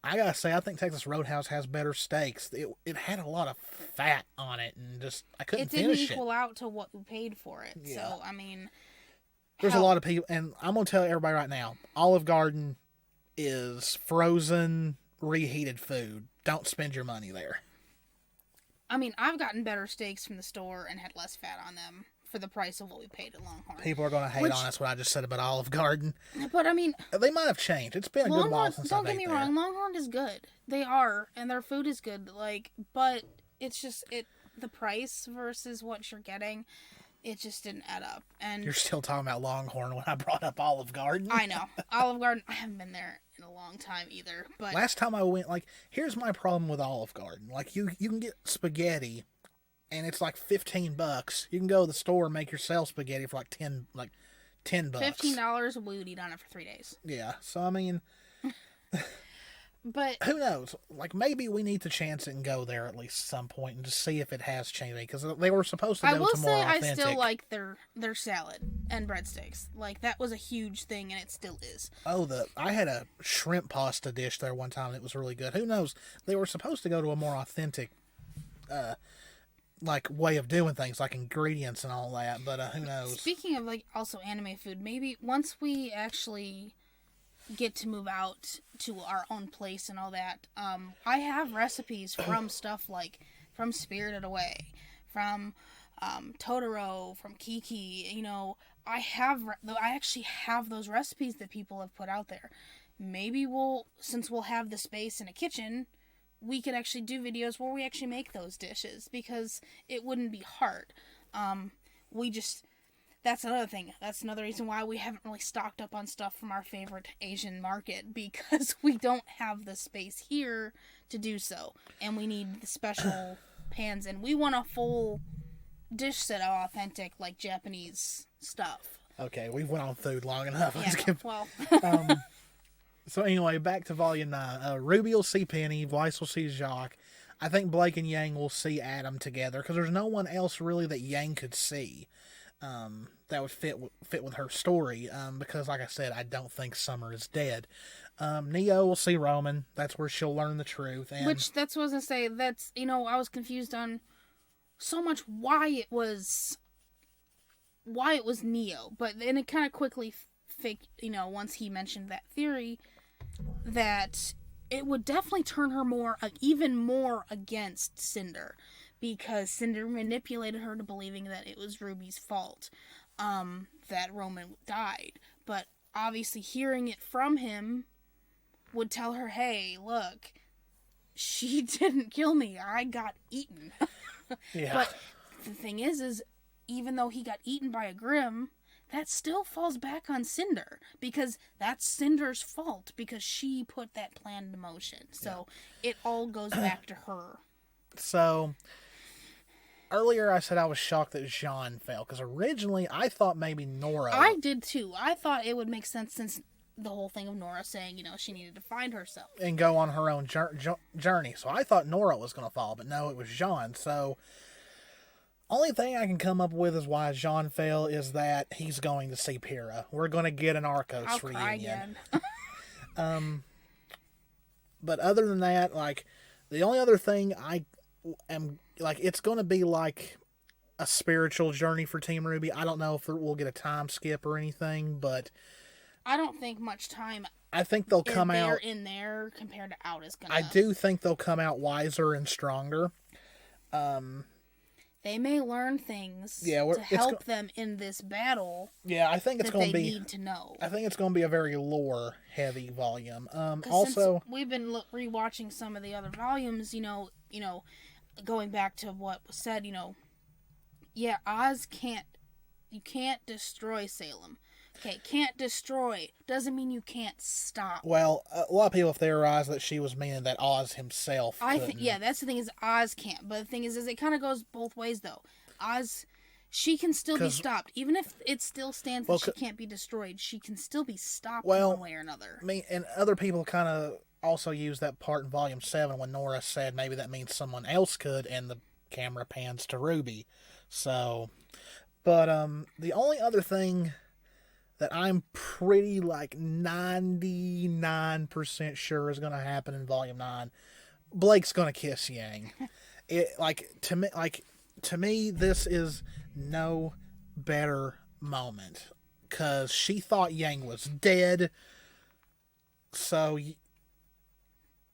I gotta say, I think Texas Roadhouse has better steaks. It had a lot of fat on it, and just I couldn't finish it. It didn't equal out to what we paid for it. Yeah. So, I mean... There's a lot of people, and I'm going to tell everybody right now, Olive Garden is frozen, reheated food. Don't spend your money there. I mean, I've gotten better steaks from the store and had less fat on them for the price of what we paid at Longhorn. People are going to hate on us what I just said about Olive Garden. But, I mean... They might have changed. It's been a good while since I've ate there. Don't get me wrong, Longhorn is good. They are, and their food is good. But it's just, the price versus what you're getting... It just didn't add up. And you're still talking about Longhorn when I brought up Olive Garden. I know. Olive Garden, I haven't been there in a long time either. But last time I went, here's my problem with Olive Garden. You can get spaghetti, and it's like $15. You can go to the store and make yourself spaghetti for $10. $15, we would eat on it for 3 days. Yeah. So, I mean... But who knows? Maybe we need to chance it and go there at least some point and just see if it has changed. Because they were supposed to go to more authentic. I will say I still like their salad and breadsticks. That was a huge thing, and it still is. Oh, I had a shrimp pasta dish there one time. It was really good. Who knows? They were supposed to go to a more authentic, way of doing things, like ingredients and all that. But who knows? Speaking of also anime food, maybe once we actually get to move out to our own place and all that, I have recipes from stuff from Spirited Away, from Totoro, from Geeky. I actually have those recipes that people have put out there. Maybe since we'll have the space in a kitchen, we could actually do videos where we actually make those dishes, because it wouldn't be hard. That's another thing. That's another reason why we haven't really stocked up on stuff from our favorite Asian market, because we don't have the space here to do so. And we need the special pans, and we want a full dish set of authentic, Japanese stuff. Okay, we've went on food long enough. Yeah, So anyway, back to Volume 9. Ruby will see Penny, Weiss will see Jacques. I think Blake and Yang will see Adam together, because there's no one else really that Yang could see. That would fit with her story, because, like I said, I don't think Summer is dead. Neo will see Roman. That's where she'll learn the truth. That's what I was going to say. That's, I was confused on so much why it was Neo. But then it kind of quickly once he mentioned that theory, that it would definitely turn her even more against Cinder. Because Cinder manipulated her to believing that it was Ruby's fault that Roman died. But obviously hearing it from him would tell her, hey, look, she didn't kill me. I got eaten. Yeah. But the thing is even though he got eaten by a Grimm, that still falls back on Cinder. Because that's Cinder's fault. Because she put that plan into motion. So it all goes back to her. So... earlier I said I was shocked that Jean fell, because originally I thought maybe Nora... I did too. I thought it would make sense since the whole thing of Nora saying, she needed to find herself. And go on her own journey. So I thought Nora was going to fall, but no, it was Jean. So, only thing I can come up with is why Jean fell is that he's going to see Pyrrha. We're going to get an Arcos I'll reunion. cry again. But other than that, the only other thing I am... it's going to be like a spiritual journey for Team RWBY. I don't know if we'll get a time skip or anything, but... I don't think much time... I think they'll come out... in there compared to out is gonna... I do think they'll come out wiser and stronger. They may learn things to help them in this battle. Yeah, I think it's going to be... they need to know. I think it's going to be a very lore-heavy volume. Also... since we've been rewatching some of the other volumes, going back to what was said, Oz you can't destroy Salem. Okay, can't destroy doesn't mean you can't stop. Well, a lot of people theorize that she was meaning that Oz himself couldn't. That's the thing is Oz can't. But the thing is it kind of goes both ways, though. Oz, she can still be stopped. Even if it still stands that she can't be destroyed, she can still be stopped one way or another. And other people kind of also used that part in Volume 7 when Nora said maybe that means someone else could, and the camera pans to Ruby. So, but the only other thing that I'm pretty like 99% sure is going to happen in Volume 9, Blake's going to kiss Yang. To me, this is no better moment, because she thought Yang was dead. So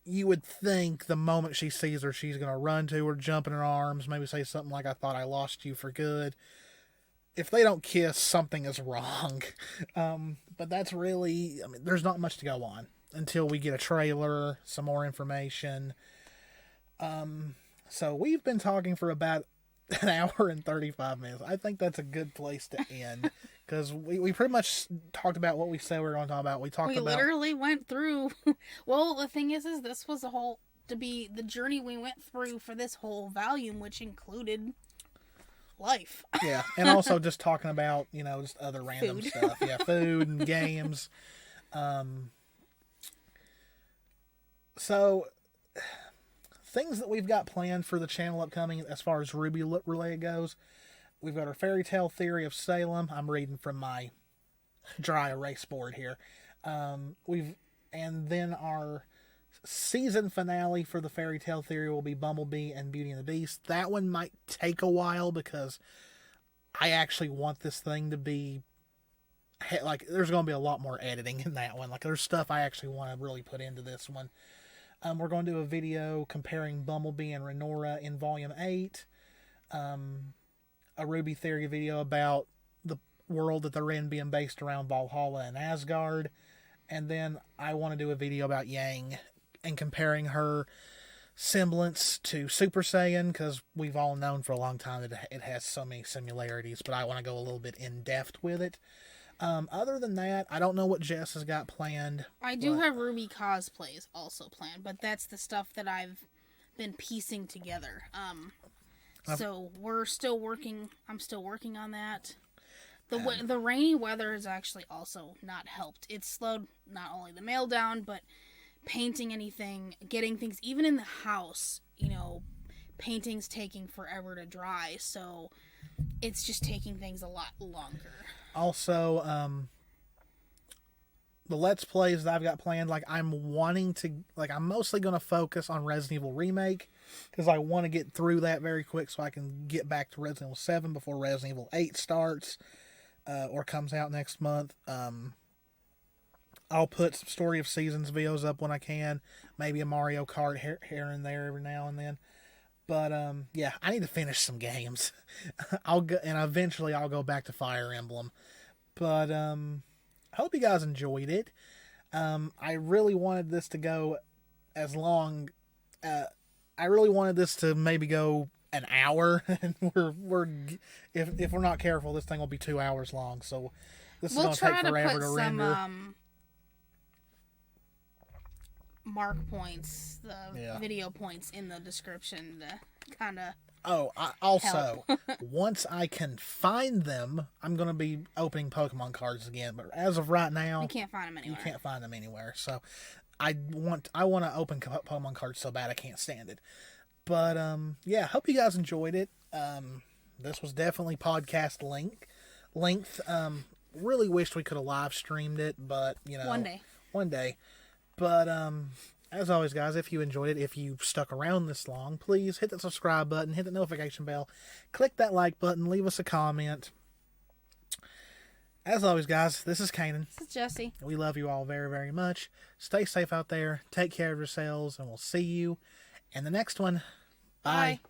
you would think the moment she sees her, she's going to run to her, jump in her arms, maybe say something like, "I thought I lost you for good." If they don't kiss, something is wrong. But that's really, I mean, there's not much to go on until we get a trailer, some more information. So we've been talking for about an hour and 35 minutes. I think that's a good place to end, because we pretty much talked about what we said we were going to talk about. We literally went through. Well, the thing is this was the journey we went through for this whole volume, which included life. Yeah, and also just talking about, just other random stuff. Yeah, food and games. So, things that we've got planned for the channel upcoming as far as RWBY related goes. We've got our Fairy Tale Theory of Salem. I'm reading from my dry erase board here. And then our season finale for the Fairy Tale Theory will be Bumblebee and Beauty and the Beast. That one might take a while, because I actually want this thing to be there's going to be a lot more editing in that one. There's stuff I actually want to really put into this one. We're going to do a video comparing Bumblebee and Renora in Volume 8. A RWBY Theory video about the world that they're in being based around Valhalla and Asgard. And then I want to do a video about Yang and comparing her semblance to Super Saiyan, because we've all known for a long time that it has so many similarities, but I want to go a little bit in depth with it. Other than that, I don't know what Jess has got planned. I do have RWBY cosplays also planned, but that's the stuff that I've been piecing together. So we're still working. I'm still working on that. The rainy weather has actually also not helped. It's slowed not only the mail down, but painting anything, getting things, even in the house, painting's taking forever to dry. So it's just taking things a lot longer. Also, the Let's Plays that I've got planned, I'm mostly going to focus on Resident Evil Remake, because I want to get through that very quick so I can get back to Resident Evil 7 before Resident Evil 8 starts, or comes out next month. I'll put some Story of Seasons videos up when I can, maybe a Mario Kart here and there every now and then. But, yeah, I need to finish some games. Eventually I'll go back to Fire Emblem. But, I hope you guys enjoyed it. I really wanted this to go as long. I really wanted this to maybe go an hour, and if we're not careful, this thing will be 2 hours long. So this is going to take forever to render. Mark points, the video points in the description to kind of. Oh, also, once I can find them, I'm going to be opening Pokemon cards again. But as of right now, you can't find them anywhere. You can't find them anywhere. So I want to open Pokemon cards so bad I can't stand it. But yeah, hope you guys enjoyed it. This was definitely podcast length. Really wished we could have live streamed it, but one day. But as always, guys, if you enjoyed it, if you stuck around this long, please hit the subscribe button, hit the notification bell, click that like button, leave us a comment. As always, guys, this is Cannan. This is Jesse. We love you all very, very much. Stay safe out there. Take care of yourselves, and we'll see you in the next one. Bye.